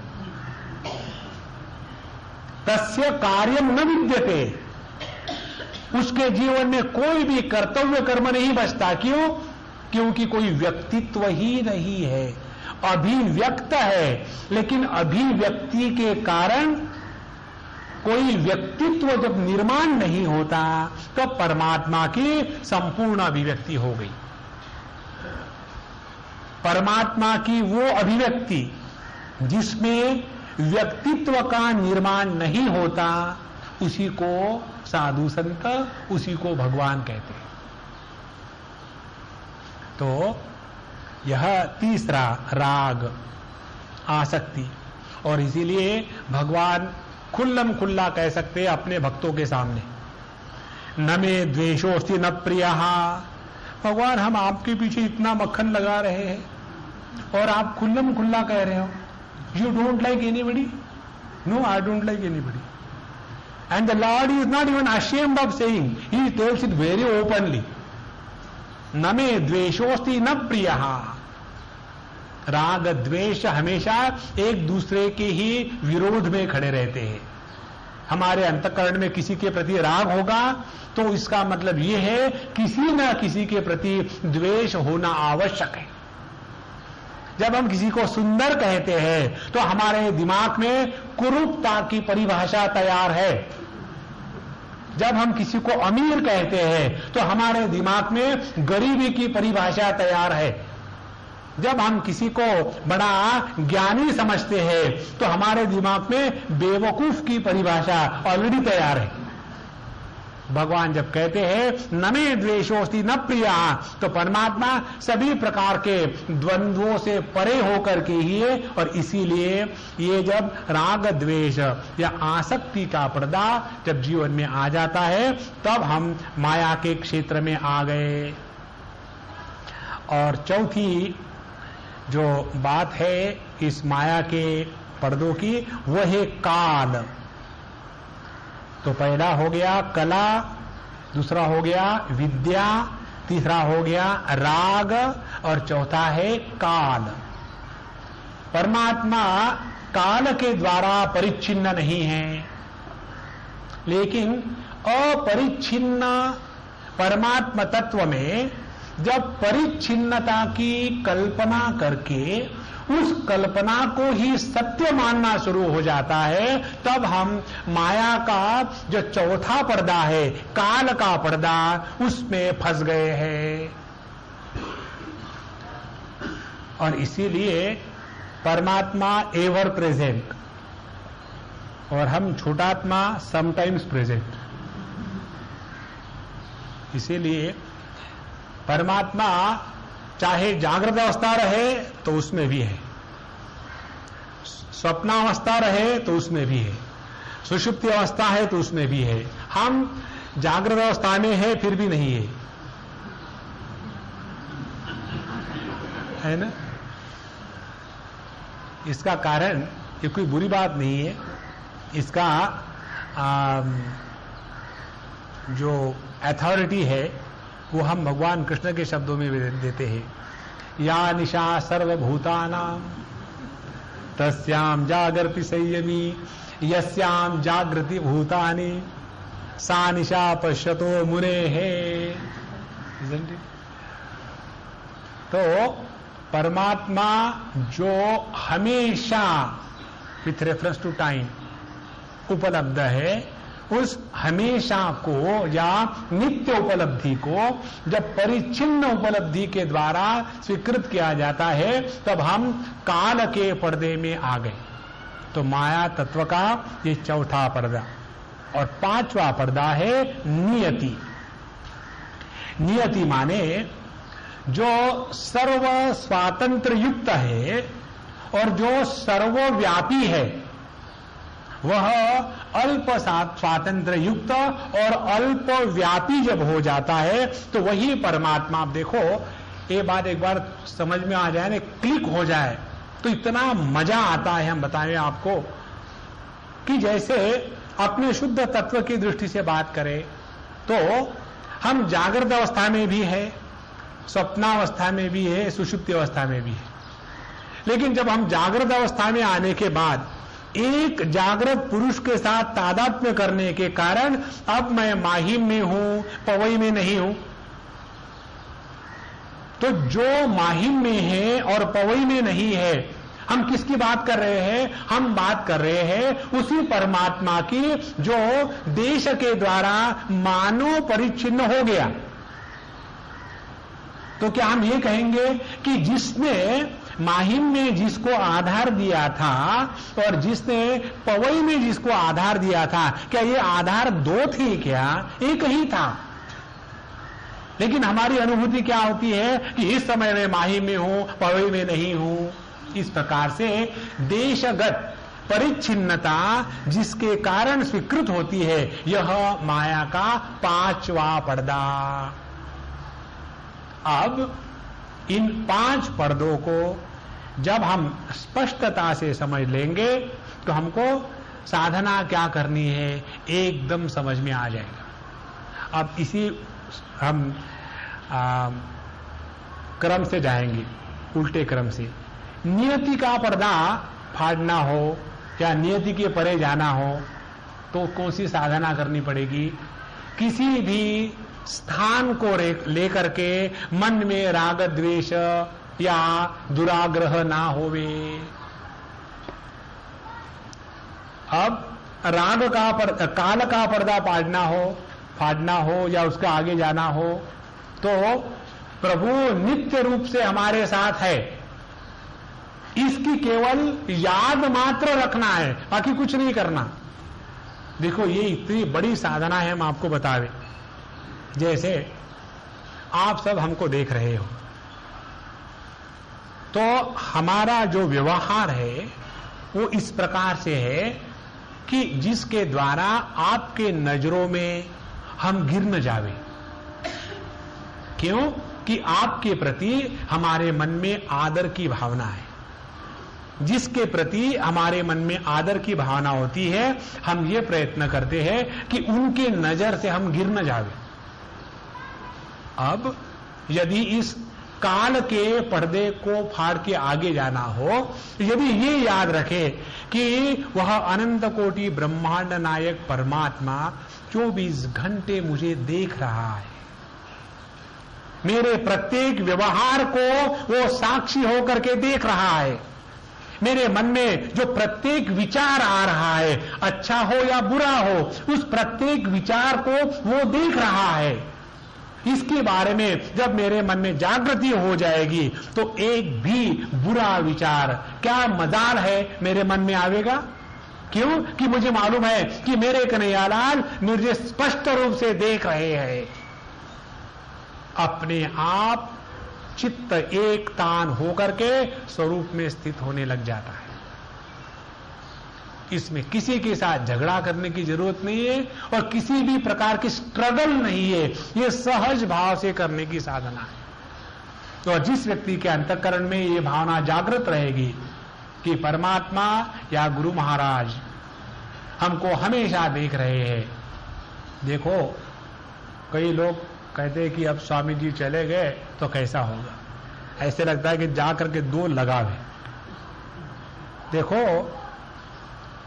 [SPEAKER 2] तस्य कार्यम न विद्यते, उसके जीवन में कोई भी कर्तव्य कर्म नहीं बचता। क्यों? क्योंकि कोई व्यक्तित्व ही नहीं है, अभिव्यक्त है। लेकिन अभिव्यक्ति के कारण कोई व्यक्तित्व जब निर्माण नहीं होता तो परमात्मा की संपूर्ण अभिव्यक्ति हो गई। परमात्मा की वो अभिव्यक्ति जिसमें व्यक्तित्व का निर्माण नहीं होता, उसी को साधु संत, उसी को भगवान कहते हैं। तो यह तीसरा राग, आसक्ति। और इसीलिए भगवान खुल्लम खुल्ला कह सकते हैं अपने भक्तों के सामने, न मे द्वेषोस्ति न प्रियः। भगवान, हम आपके पीछे इतना मक्खन लगा रहे हैं और आप खुल्लम खुल्ला कह रहे हो, you don't like anybody? No, I don't like anybody. And the Lord is not even ashamed of saying, he tells it very openly, न मे द्वेषोस्ति न प्रियः। राग द्वेष हमेशा एक दूसरे के ही विरोध में खड़े रहते हैं। हमारे अंतःकरण में किसी के प्रति राग होगा तो इसका मतलब यह है किसी न किसी के प्रति द्वेष होना आवश्यक है। जब हम किसी को सुंदर कहते हैं तो हमारे दिमाग में कुरूपता की परिभाषा तैयार है। जब हम किसी को अमीर कहते हैं तो हमारे दिमाग में गरीबी की परिभाषा तैयार है। जब हम किसी को बड़ा ज्ञानी समझते हैं तो हमारे दिमाग में बेवकूफ की परिभाषा ऑलरेडी तैयार है। भगवान जब कहते हैं न मे द्वेषोस्ति न प्रियः, तो परमात्मा सभी प्रकार के द्वंद्वों से परे होकर के ही है। और इसीलिए ये जब राग द्वेष या आसक्ति का पर्दा जब जीवन में आ जाता है तब हम माया के क्षेत्र में आ गए। और चौथी जो बात है इस माया के पर्दों की, वह है काल। तो पहला हो गया कला, दूसरा हो गया विद्या, तीसरा हो गया राग और चौथा है काल। परमात्मा काल के द्वारा परिच्छिन्न नहीं है, लेकिन अपरिच्छिन्न परमात्मा तत्व में जब परिच्छिन्नता की कल्पना करके उस कल्पना को ही सत्य मानना शुरू हो जाता है, तब हम माया का जो चौथा पर्दा है, काल का पर्दा, उसमें फंस गए हैं। और इसीलिए परमात्मा एवर प्रेजेंट और हम छोटात्मा समटाइम्स प्रेजेंट। इसीलिए परमात्मा चाहे जागृत अवस्था रहे तो उसमें भी है, स्वप्नावस्था रहे तो उसमें भी है, सुषुप्ति अवस्था है तो उसमें भी है। हम जागृत अवस्था में है फिर भी नहीं है ना। इसका कारण ये कोई बुरी बात नहीं है, इसका जो अथॉरिटी है वो हम भगवान कृष्ण के शब्दों में देते हैं। या निशा सर्वभूतानां तस्याम जागृति संयमी यस्याम जागृति भूतानि सा निशा पश्यतो मुनेः। तो परमात्मा जो हमेशा विथ रेफरेंस टू टाइम उपलब्ध है, उस हमेशा को या नित्य उपलब्धि को जब परिच्छिन्न उपलब्धि के द्वारा स्वीकृत किया जाता है, तब हम काल के पर्दे में आ गए। तो माया तत्व का ये चौथा पर्दा। और पांचवा पर्दा है नियति। नियति माने जो सर्व स्वातंत्र युक्त है और जो सर्वव्यापी है, वह अल्प स्वातंत्र युक्त और अल्प व्यापी जब हो जाता है तो वही परमात्मा। आप देखो, ये बात एक बार समझ में आ जाए ना, क्लिक हो जाए तो इतना मजा आता है। हम बताएं आपको कि जैसे अपने शुद्ध तत्व की दृष्टि से बात करें तो हम जागृत अवस्था में भी है, स्वप्नावस्था में भी है, सुषुप्ति अवस्था में भी है। लेकिन जब हम जागृत अवस्था में आने के बाद एक जागृत पुरुष के साथ तादात्म्य करने के कारण अब मैं माहिम में हूं, पवई में नहीं हूं। तो जो माहिम में है और पवई में नहीं है, हम किसकी बात कर रहे हैं? हम बात कर रहे हैं उसी परमात्मा की जो देश के द्वारा मानो परिच्छिन्न हो गया। तो क्या हम ये कहेंगे कि जिसने माहिम में जिसको आधार दिया था और जिसने पवई में जिसको आधार दिया था, क्या ये आधार दो थे? क्या एक ही था? लेकिन हमारी अनुभूति क्या होती है कि इस समय मैं माहिम में हूं, पवई में नहीं हूं। इस प्रकार से देशगत परिच्छिन्नता जिसके कारण स्वीकृत होती है, यह माया का पांचवा पर्दा। अब इन पांच पर्दों को जब हम स्पष्टता से समझ लेंगे तो हमको साधना क्या करनी है एकदम समझ में आ जाएगा। अब इसी हम क्रम से जाएंगे, उल्टे क्रम से। नियति का पर्दा फाड़ना हो या नियति के परे जाना हो तो कौन सी साधना करनी पड़ेगी? किसी भी स्थान को लेकर के मन में राग द्वेष या दुराग्रह ना होवे। अब राग का काल का पर्दा फाड़ना हो या उसका आगे जाना हो तो प्रभु नित्य रूप से हमारे साथ है, इसकी केवल याद मात्र रखना है, बाकी कुछ नहीं करना। देखो ये इतनी बड़ी साधना है, हम आपको बतावे। जैसे आप सब हमको देख रहे हो तो हमारा जो व्यवहार है वो इस प्रकार से है कि जिसके द्वारा आपके नजरों में हम गिर न जावे। क्यों? कि आपके प्रति हमारे मन में आदर की भावना है। जिसके प्रति हमारे मन में आदर की भावना होती है, हम ये प्रयत्न करते हैं कि उनके नजर से हम गिर न जावे। अब यदि इस काल के पर्दे को फाड़ के आगे जाना हो, यदि ये याद रखे कि वह अनंत कोटि ब्रह्मांड नायक परमात्मा 24 घंटे मुझे देख रहा है, मेरे प्रत्येक व्यवहार को वो साक्षी होकर के देख रहा है, मेरे मन में जो प्रत्येक विचार आ रहा है, अच्छा हो या बुरा हो, उस प्रत्येक विचार को वो देख रहा है। इसके बारे में जब मेरे मन में जागृति हो जाएगी तो एक भी बुरा विचार, क्या मजाल है, मेरे मन में आवेगा। क्यों? कि मुझे मालूम है कि मेरे कन्हैयालाल मुझे स्पष्ट रूप से देख रहे हैं। अपने आप चित्त एक तान होकर के स्वरूप में स्थित होने लग जाता है। इसमें किसी के साथ झगड़ा करने की जरूरत नहीं है और किसी भी प्रकार की स्ट्रगल नहीं है, यह सहज भाव से करने की साधना है। तो जिस व्यक्ति के अंतःकरण में ये भावना जागृत रहेगी कि परमात्मा या गुरु महाराज हमको हमेशा देख रहे हैं। देखो, कई लोग कहते हैं कि अब स्वामी जी चले गए तो कैसा होगा, ऐसे लगता है कि जा करके 2 लगावे। देखो,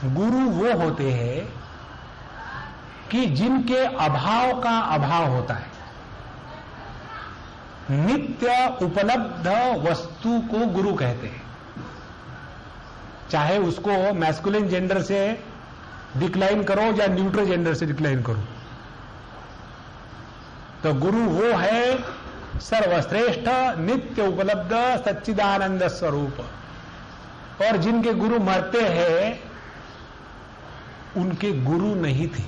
[SPEAKER 2] गुरु वो होते हैं कि जिनके अभाव का अभाव होता है। नित्य उपलब्ध वस्तु को गुरु कहते हैं, चाहे उसको मैस्कुलिन जेंडर से डिक्लाइन करो या न्यूट्रल जेंडर से डिक्लाइन करो। तो गुरु वो है सर्वश्रेष्ठ नित्य उपलब्ध सच्चिदानंद स्वरूप। और जिनके गुरु मरते हैं उनके गुरु नहीं थे,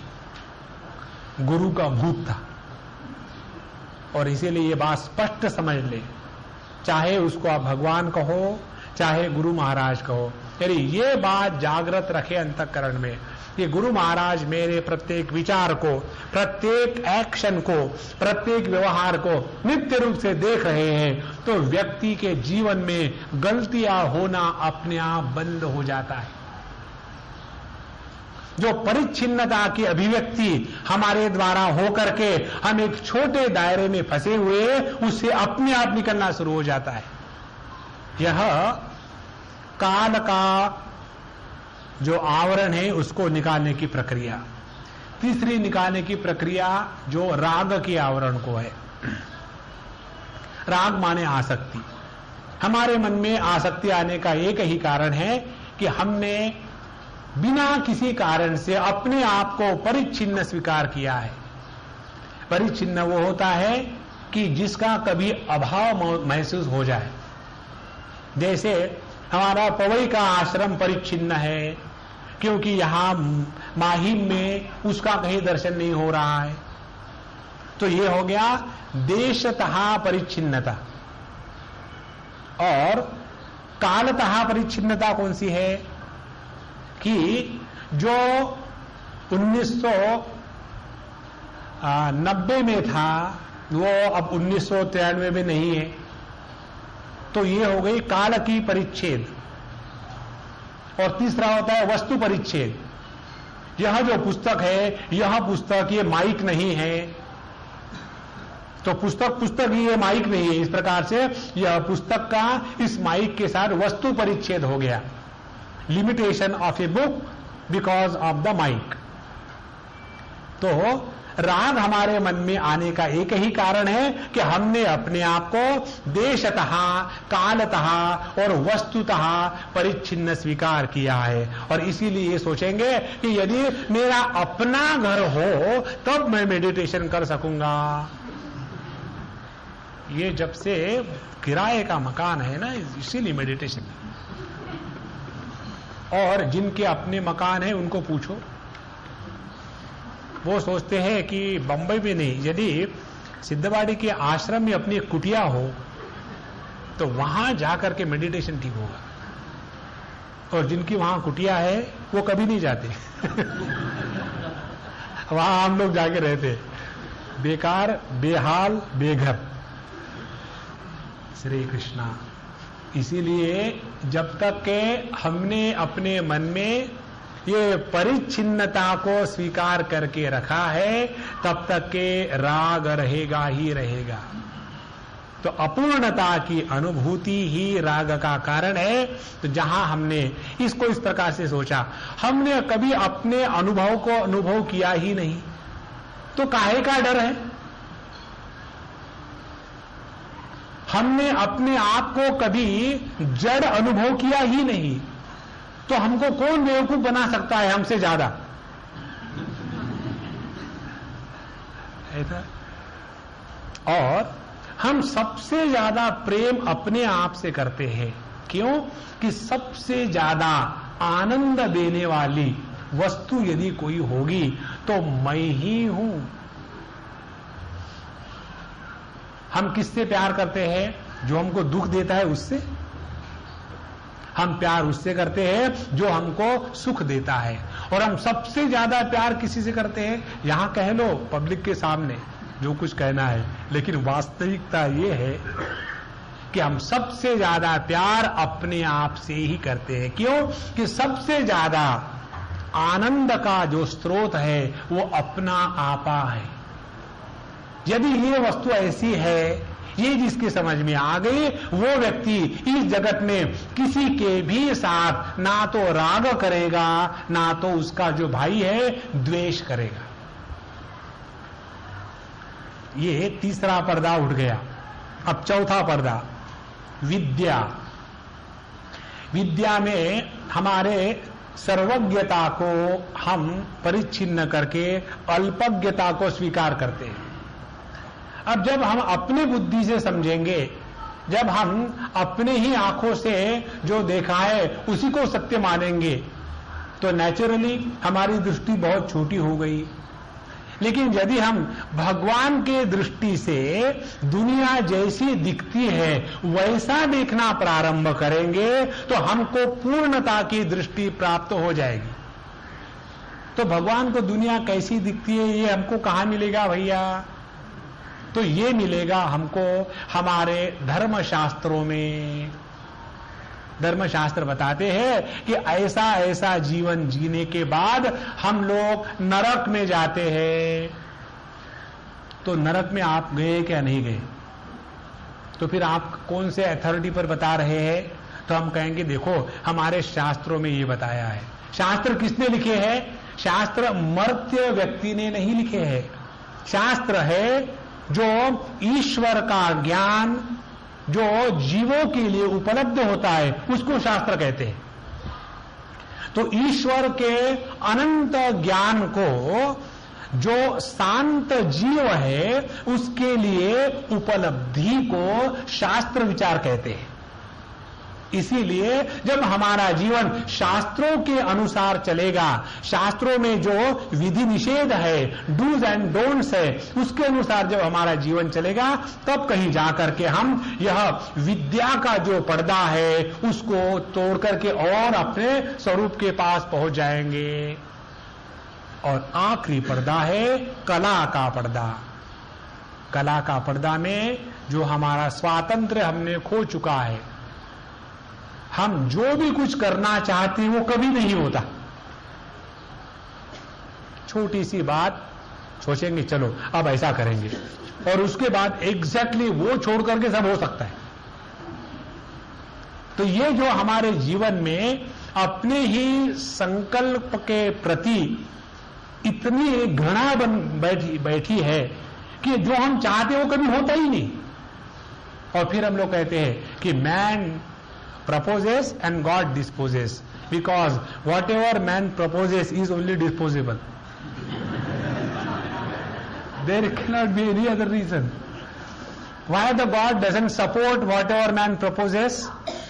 [SPEAKER 2] गुरु का भूत था। और इसीलिए ये बात स्पष्ट समझ ले, चाहे उसको आप भगवान कहो चाहे गुरु महाराज कहो, यदि ये बात जागृत रखे अंतःकरण में कि गुरु महाराज मेरे प्रत्येक विचार को, प्रत्येक एक्शन को, प्रत्येक व्यवहार को नित्य रूप से देख रहे हैं, तो व्यक्ति के जीवन में गलतियां होना अपने आप बंद हो जाता है। जो परिच्छिन्नता की अभिव्यक्ति हमारे द्वारा होकर के हम एक छोटे दायरे में फंसे हुए, उससे अपने आप निकलना शुरू हो जाता है। यह काल का जो आवरण है उसको निकालने की प्रक्रिया। तीसरी निकालने की प्रक्रिया जो राग के आवरण को है। राग माने आसक्ति। हमारे मन में आसक्ति आने का एक ही कारण है कि हमने बिना किसी कारण से अपने आप को परिच्छिन्न स्वीकार किया है। परिच्छिन्न वो होता है कि जिसका कभी अभाव महसूस हो जाए। जैसे हमारा पवई का आश्रम परिच्छिन्न है क्योंकि यहां माहिम में उसका कहीं दर्शन नहीं हो रहा है, तो ये हो गया देशतः परिच्छिन्नता। और कालतः परिच्छिन्नता कौन सी है कि जो 1990 में था वो अब 1993 में नहीं है, तो ये हो गई काल की परिच्छेद। और तीसरा होता है वस्तु परिच्छेद। यह जो पुस्तक है, यह पुस्तक ये माइक नहीं है, तो पुस्तक ही ये माइक नहीं है। इस प्रकार से यह पुस्तक का इस माइक के साथ वस्तु परिच्छेद हो गया। Limitation of a book because of the mic. तो राग हमारे मन में आने का एक ही कारण है कि हमने अपने आप को देशतः, कालतः और वस्तुतः परिच्छिन्न स्वीकार किया है। और इसीलिए ये सोचेंगे कि यदि मेरा अपना घर हो तब मैं मेडिटेशन कर सकूंगा। ये जब से किराए का मकान है ना, इसीलिए मेडिटेशन। और जिनके अपने मकान है उनको पूछो, वो सोचते हैं कि बंबई में नहीं, यदि सिद्धवाड़ी के आश्रम में अपनी कुटिया हो तो वहां जाकर के मेडिटेशन ठीक होगा। और जिनकी वहां कुटिया है वो कभी नहीं जाते वहां हम लोग जाके रहते, बेकार, बेहाल, बेघर। श्री कृष्णा। इसीलिए जब तक के हमने अपने मन में ये परिच्छिन्नता को स्वीकार करके रखा है, तब तक के राग रहेगा ही रहेगा। तो अपूर्णता की अनुभूति ही राग का कारण है। तो जहां हमने इसको इस प्रकार से सोचा, हमने कभी अपने अनुभव को अनुभव किया ही नहीं, तो काहे का डर है? हमने अपने आप को कभी जड़ अनुभव किया ही नहीं, तो हमको कौन बेवकूफ बना सकता है हमसे ज्यादा? ऐसा। और हम सबसे ज्यादा प्रेम अपने आप से करते हैं। क्यों? कि सबसे ज्यादा आनंद देने वाली वस्तु यदि कोई होगी तो मैं ही हूं। हम किससे प्यार करते हैं? जो हमको दुख देता है उससे। हम प्यार उससे करते हैं जो हमको सुख देता है। और हम सबसे ज्यादा प्यार किसी से करते हैं? यहां कह लो पब्लिक के सामने जो कुछ कहना है, लेकिन वास्तविकता ये है कि हम सबसे ज्यादा प्यार अपने आप से ही करते हैं। क्यों? कि सबसे ज्यादा आनंद का जो स्रोत है वो अपना आपा है। यदि ये वस्तु ऐसी है, ये जिसके समझ में आ गई, वो व्यक्ति इस जगत में किसी के भी साथ ना तो राग करेगा, ना तो उसका जो भाई है द्वेष करेगा। ये तीसरा पर्दा उठ गया। अब चौथा पर्दा, विद्या। विद्या में हमारे सर्वज्ञता को हम परिच्छिन्न करके अल्पज्ञता को स्वीकार करते हैं। अब जब हम अपनी बुद्धि से समझेंगे, जब हम अपने ही आंखों से जो देखा है उसी को सत्य मानेंगे, तो नेचुरली हमारी दृष्टि बहुत छोटी हो गई। लेकिन यदि हम भगवान के दृष्टि से दुनिया जैसी दिखती है वैसा देखना प्रारंभ करेंगे तो हमको पूर्णता की दृष्टि प्राप्त हो जाएगी। तो भगवान को दुनिया कैसी दिखती है ये हमको कहां मिलेगा भैया? तो ये मिलेगा हमको हमारे धर्मशास्त्रों में। धर्मशास्त्र बताते हैं कि ऐसा ऐसा जीवन जीने के बाद हम लोग नरक में जाते हैं। तो नरक में आप गए क्या नहीं गए? तो फिर आप कौन से अथॉरिटी पर बता रहे हैं? तो हम कहेंगे देखो हमारे शास्त्रों में ये बताया है। शास्त्र किसने लिखे हैं? शास्त्र मर्त्य व्यक्ति ने नहीं लिखे हैं। शास्त्र है जो ईश्वर का ज्ञान जो जीवों के लिए उपलब्ध होता है उसको शास्त्र कहते हैं। तो ईश्वर के अनंत ज्ञान को जो शांत जीव है उसके लिए उपलब्धि को शास्त्र विचार कहते हैं। इसीलिए जब हमारा जीवन शास्त्रों के अनुसार चलेगा, शास्त्रों में जो विधि निषेध है, डूज एंड डोंट्स है, उसके अनुसार जब हमारा जीवन चलेगा तब कहीं जाकर के हम यह विद्या का जो पर्दा है उसको तोड़ करके और अपने स्वरूप के पास पहुंच जाएंगे। और आखिरी पर्दा है कला का पर्दा। कला का पर्दा में जो हमारा स्वातंत्र्य हमने खो चुका है, हम जो भी कुछ करना चाहते हैं वो कभी नहीं होता। छोटी सी बात सोचेंगे चलो अब ऐसा करेंगे, और उसके बाद एग्जैक्टली वो छोड़ करके सब हो सकता है। तो ये जो हमारे जीवन में अपने ही संकल्प के प्रति इतनी घृणा बन बैठी है कि जो हम चाहते हैं वो कभी होता ही नहीं। और फिर हम लोग कहते हैं कि man proposes and God disposes, because whatever man proposes is only disposable. There cannot be any other reason. Why the God doesn't support whatever man proposes?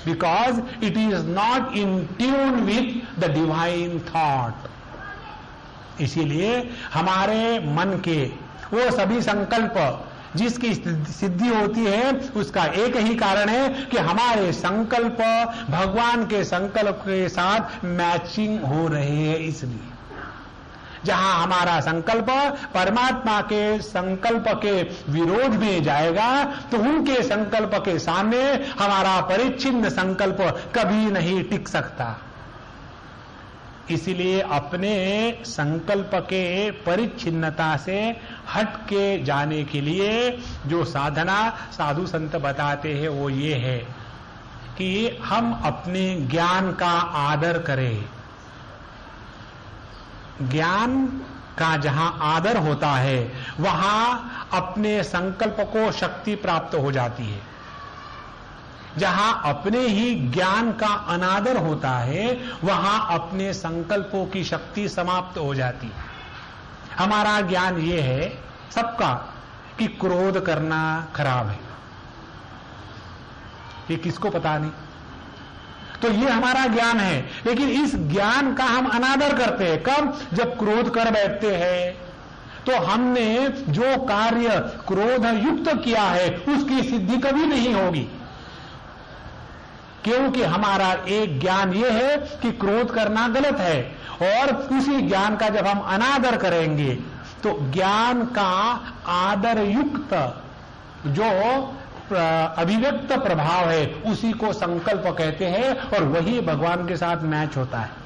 [SPEAKER 2] Because it is not in tune with the divine thought. इसीलिए हमारे मन के वो सभी संकल्प जिसकी सिद्धि होती है उसका एक ही कारण है कि हमारे संकल्प भगवान के संकल्प के साथ मैचिंग हो रहे हैं। इसलिए जहां हमारा संकल्प परमात्मा के संकल्प के विरोध में जाएगा तो उनके संकल्प के सामने हमारा परिच्छिन्न संकल्प कभी नहीं टिक सकता। इसलिए अपने संकल्प के परिच्छिन्नता से हट के जाने के लिए जो साधना साधु संत बताते हैं वो ये है कि हम अपने ज्ञान का आदर करें। ज्ञान का जहां आदर होता है वहां अपने संकल्प को शक्ति प्राप्त हो जाती है। जहां अपने ही ज्ञान का अनादर होता है वहां अपने संकल्पों की शक्ति समाप्त हो जाती है। हमारा ज्ञान ये है सबका कि क्रोध करना खराब है, ये किसको पता नहीं, तो ये हमारा ज्ञान है। लेकिन इस ज्ञान का हम अनादर करते हैं कब? जब क्रोध कर बैठते हैं तो हमने जो कार्य क्रोध युक्त किया है उसकी सिद्धि कभी नहीं होगी, क्योंकि हमारा एक ज्ञान यह है कि क्रोध करना गलत है, और उसी ज्ञान का जब हम अनादर करेंगे तो ज्ञान का आदर युक्त जो अभिव्यक्त प्रभाव है उसी को संकल्प कहते हैं, और वही भगवान के साथ मैच होता है।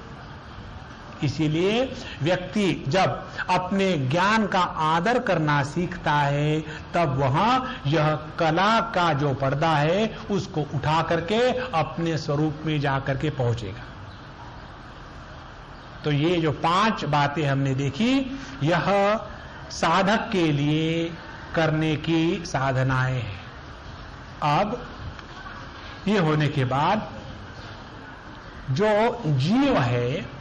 [SPEAKER 2] इसीलिए व्यक्ति जब अपने ज्ञान का आदर करना सीखता है तब वह यह कला का जो पर्दा है उसको उठा करके अपने स्वरूप में जाकर के पहुंचेगा। तो ये जो 5 बातें हमने देखी यह साधक के लिए करने की साधनाएं हैं। अब ये होने के बाद जो जीव है,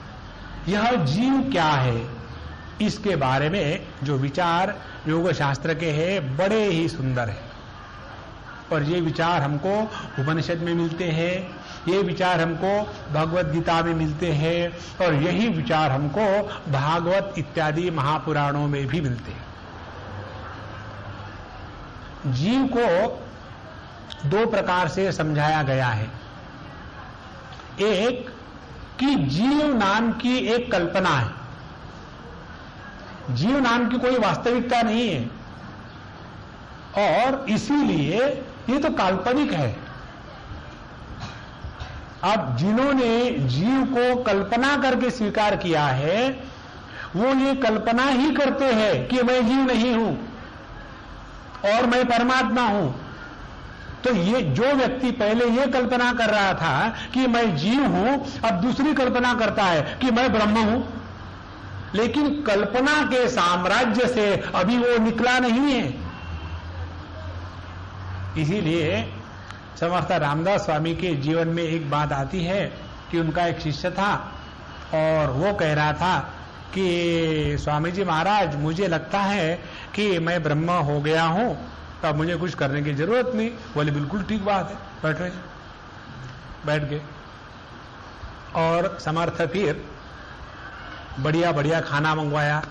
[SPEAKER 2] यह जीव क्या है, इसके बारे में जो विचार योग शास्त्र के हैं बड़े ही सुंदर है, और ये विचार हमको उपनिषद में मिलते हैं, ये विचार हमको भगवत गीता में मिलते हैं, और यही विचार हमको भागवत इत्यादि महापुराणों में भी मिलते हैं। जीव को 2 प्रकार से समझाया गया है। एक कि जीव नाम की एक कल्पना है, जीव नाम की कोई वास्तविकता नहीं है, और इसीलिए ये तो काल्पनिक है। अब जिन्होंने जीव को कल्पना करके स्वीकार किया है वो ये कल्पना ही करते हैं कि मैं जीव नहीं हूं और मैं परमात्मा हूं। तो ये जो व्यक्ति पहले ये कल्पना कर रहा था कि मैं जीव हूं, अब दूसरी कल्पना करता है कि मैं ब्रह्म हूं, लेकिन कल्पना के साम्राज्य से अभी वो निकला नहीं है। इसीलिए समर्थ रामदास स्वामी के जीवन में एक बात आती है कि उनका एक शिष्य था और वो कह रहा था कि स्वामी जी महाराज मुझे लगता है कि मैं ब्रह्म हो गया हूं, तो अब मुझे कुछ करने की जरूरत नहीं। बोले बिल्कुल ठीक बात है, बैठ गए। और समर्थ फिर बढ़िया बढ़िया खाना मंगवाया,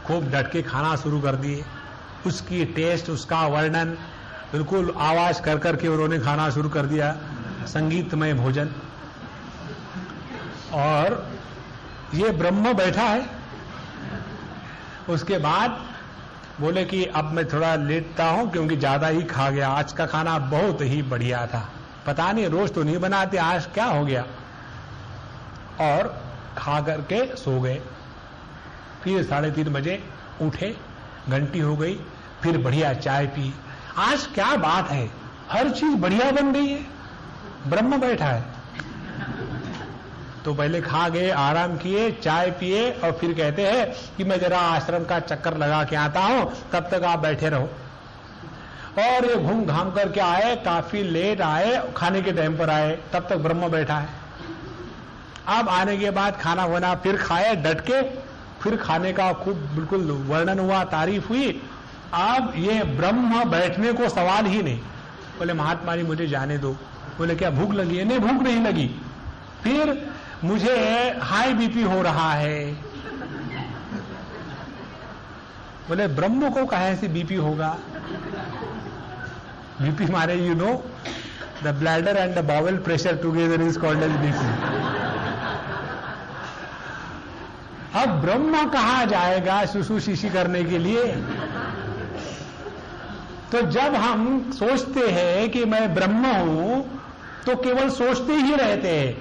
[SPEAKER 2] खूब डट के खाना शुरू कर दिए, उसकी टेस्ट उसका वर्णन बिल्कुल आवाज कर करके उन्होंने खाना शुरू कर दिया, संगीतमय भोजन। और ये ब्रह्म बैठा है। उसके बाद बोले कि अब मैं थोड़ा लेटता हूं क्योंकि ज्यादा ही खा गया, आज का खाना बहुत ही बढ़िया था, पता नहीं रोज तो नहीं बनाते, आज क्या हो गया। और खा करके सो गए। फिर 3:30 बजे उठे, घंटी हो गई, फिर बढ़िया चाय पी। आज क्या बात है, हर चीज बढ़िया बन गई है, ब्रह्म बैठा है। तो पहले खा गए, आराम किए, चाय पिए, और फिर कहते हैं कि मैं जरा आश्रम का चक्कर लगा के आता हूं, तब तक आप बैठे रहो। और ये घूम घाम करके आए, काफी लेट आए, खाने के टाइम पर आए, तब तक ब्रह्म बैठा है। अब आने के बाद खाना वाना फिर खाए डट के, फिर खाने का खूब बिल्कुल वर्णन हुआ, तारीफ हुई। अब ये ब्रह्म बैठने को सवाल ही नहीं। बोले महात्मा जी मुझे जाने दो। बोले क्या भूख लगी है? नहीं भूख नहीं लगी। फिर मुझे हाई बीपी हो रहा है। बोले ब्रह्म को कहां से बीपी होगा? बीपी माने you know the bladder and the bowel pressure together is called as BP. अब ब्रह्म कहां जाएगा सुसु शिशी करने के लिए? तो जब हम सोचते हैं कि मैं ब्रह्म हूं तो केवल सोचते ही रहते हैं,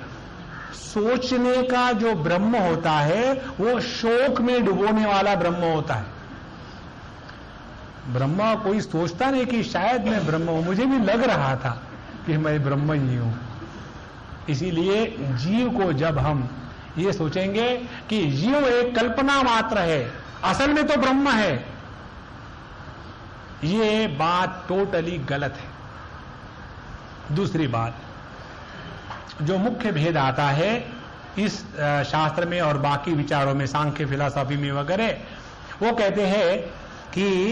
[SPEAKER 2] सोचने का जो ब्रह्म होता है वो शोक में डुबोने वाला ब्रह्म होता है। ब्रह्म कोई सोचता नहीं कि शायद मैं ब्रह्म हूं, मुझे भी लग रहा था कि मैं ब्रह्म ही हूं। इसीलिए जीव को जब हम ये सोचेंगे कि जीव एक कल्पना मात्र है, असल में तो ब्रह्म है, ये बात टोटली गलत है। दूसरी बात, जो मुख्य भेद आता है इस शास्त्र में और बाकी विचारों में, सांख्य फिलॉसफी में वगैरह, वो कहते हैं कि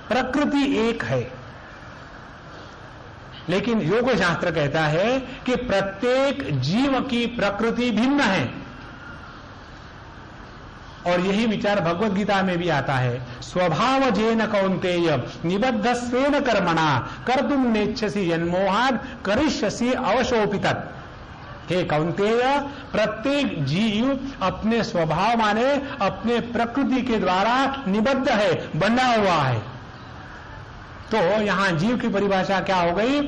[SPEAKER 2] प्रकृति एक है, लेकिन योग शास्त्र कहता है कि प्रत्येक जीव की प्रकृति भिन्न है। और यही विचार भगवत गीता में भी आता है, स्वभाव जेन कौन्तेय निबद्धस्वेन कर्मणा कर्तुम नेच्छसि जन्मोहाद करिष्यसि अवशोपितत्। हे कौन्तेय, प्रत्येक जीव अपने स्वभाव माने अपने प्रकृति के द्वारा निबद्ध है, बना हुआ है। तो यहां जीव की परिभाषा क्या हो गई?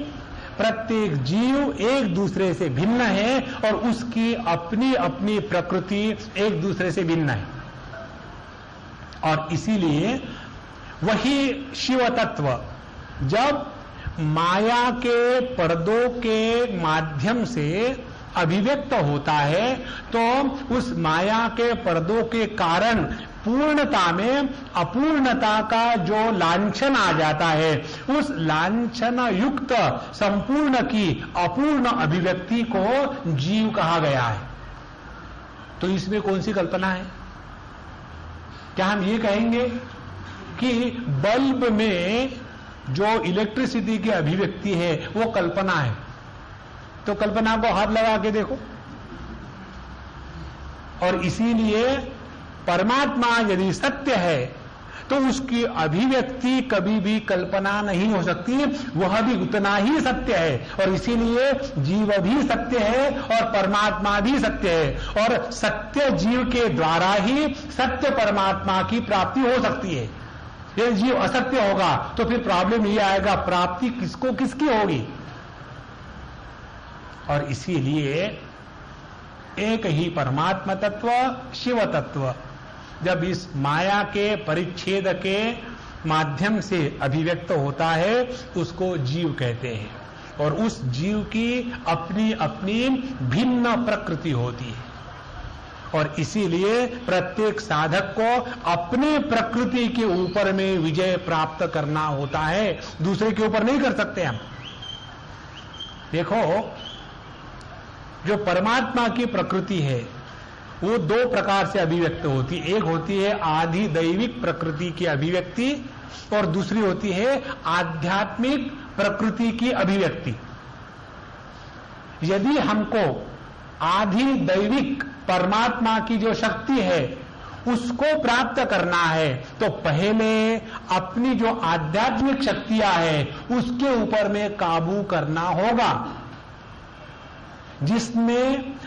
[SPEAKER 2] प्रत्येक जीव एक दूसरे से भिन्न है और उसकी अपनी अपनी प्रकृति एक दूसरे से भिन्न है। और इसीलिए वही शिव तत्व जब माया के पर्दों के माध्यम से अभिव्यक्त होता है तो उस माया के पर्दों के कारण पूर्णता में अपूर्णता का जो लांछन आ जाता है, उस लांछन युक्त संपूर्ण की अपूर्ण अभिव्यक्ति को जीव कहा गया है। तो इसमें कौन सी कल्पना है? क्या हम ये कहेंगे कि बल्ब में जो इलेक्ट्रिसिटी की अभिव्यक्ति है वो कल्पना है? तो कल्पना को हाथ लगा के देखो। और इसीलिए परमात्मा यदि सत्य है तो उसकी अभिव्यक्ति कभी भी कल्पना नहीं हो सकती, वह भी उतना ही सत्य है। और इसीलिए जीव भी सत्य है और परमात्मा भी सत्य है, और सत्य जीव के द्वारा ही सत्य परमात्मा की प्राप्ति हो सकती है। यदि जीव असत्य होगा तो फिर प्रॉब्लम ये आएगा, प्राप्ति किसको किसकी होगी? और इसीलिए एक ही परमात्मा तत्व, शिव तत्व जब इस माया के परिच्छेद के माध्यम से अभिव्यक्त होता है उसको जीव कहते हैं। और उस जीव की अपनी अपनी भिन्न प्रकृति होती है। और इसीलिए प्रत्येक साधक को अपने प्रकृति के ऊपर में विजय प्राप्त करना होता है, दूसरे के ऊपर नहीं कर सकते हम। देखो, जो परमात्मा की प्रकृति है वो दो प्रकार से अभिव्यक्त होती है। एक होती है आधि दैविक प्रकृति की अभिव्यक्ति और दूसरी होती है आध्यात्मिक प्रकृति की अभिव्यक्ति। यदि हमको आधि दैविक परमात्मा की जो शक्ति है उसको प्राप्त करना है तो पहले अपनी जो आध्यात्मिक शक्तियां हैं उसके ऊपर में काबू करना होगा। जिसने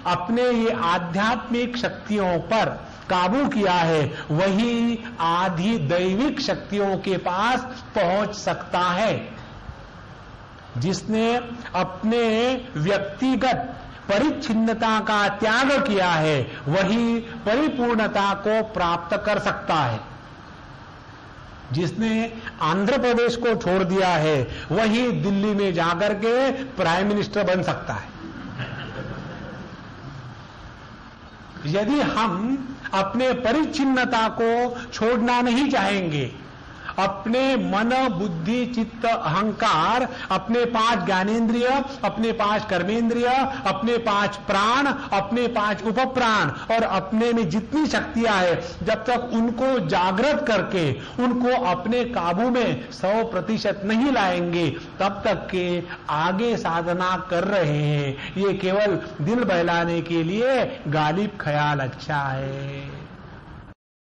[SPEAKER 2] अपने ये आध्यात्मिक शक्तियों पर काबू किया है वही आधि दैविक शक्तियों के पास पहुंच सकता है। जिसने अपने व्यक्तिगत परिच्छिन्नता का त्याग किया है वही परिपूर्णता को प्राप्त कर सकता है। जिसने आंध्र प्रदेश को छोड़ दिया है वही दिल्ली में जाकर के प्राइम मिनिस्टर बन सकता है। यदि हम अपने परिच्छिन्नता को छोड़ना नहीं चाहेंगे, अपने मन बुद्धि चित्त अहंकार, अपने 5 ज्ञानेन्द्रिय, अपने 5 कर्मेंद्रिय, अपने 5 प्राण, अपने 5 उपप्राण और अपने में जितनी शक्तियां हैं, जब तक उनको जागृत करके उनको अपने काबू में 100% नहीं लाएंगे तब तक के आगे साधना कर रहे हैं। ये केवल दिल बहलाने के लिए गालिब ख्याल अच्छा है।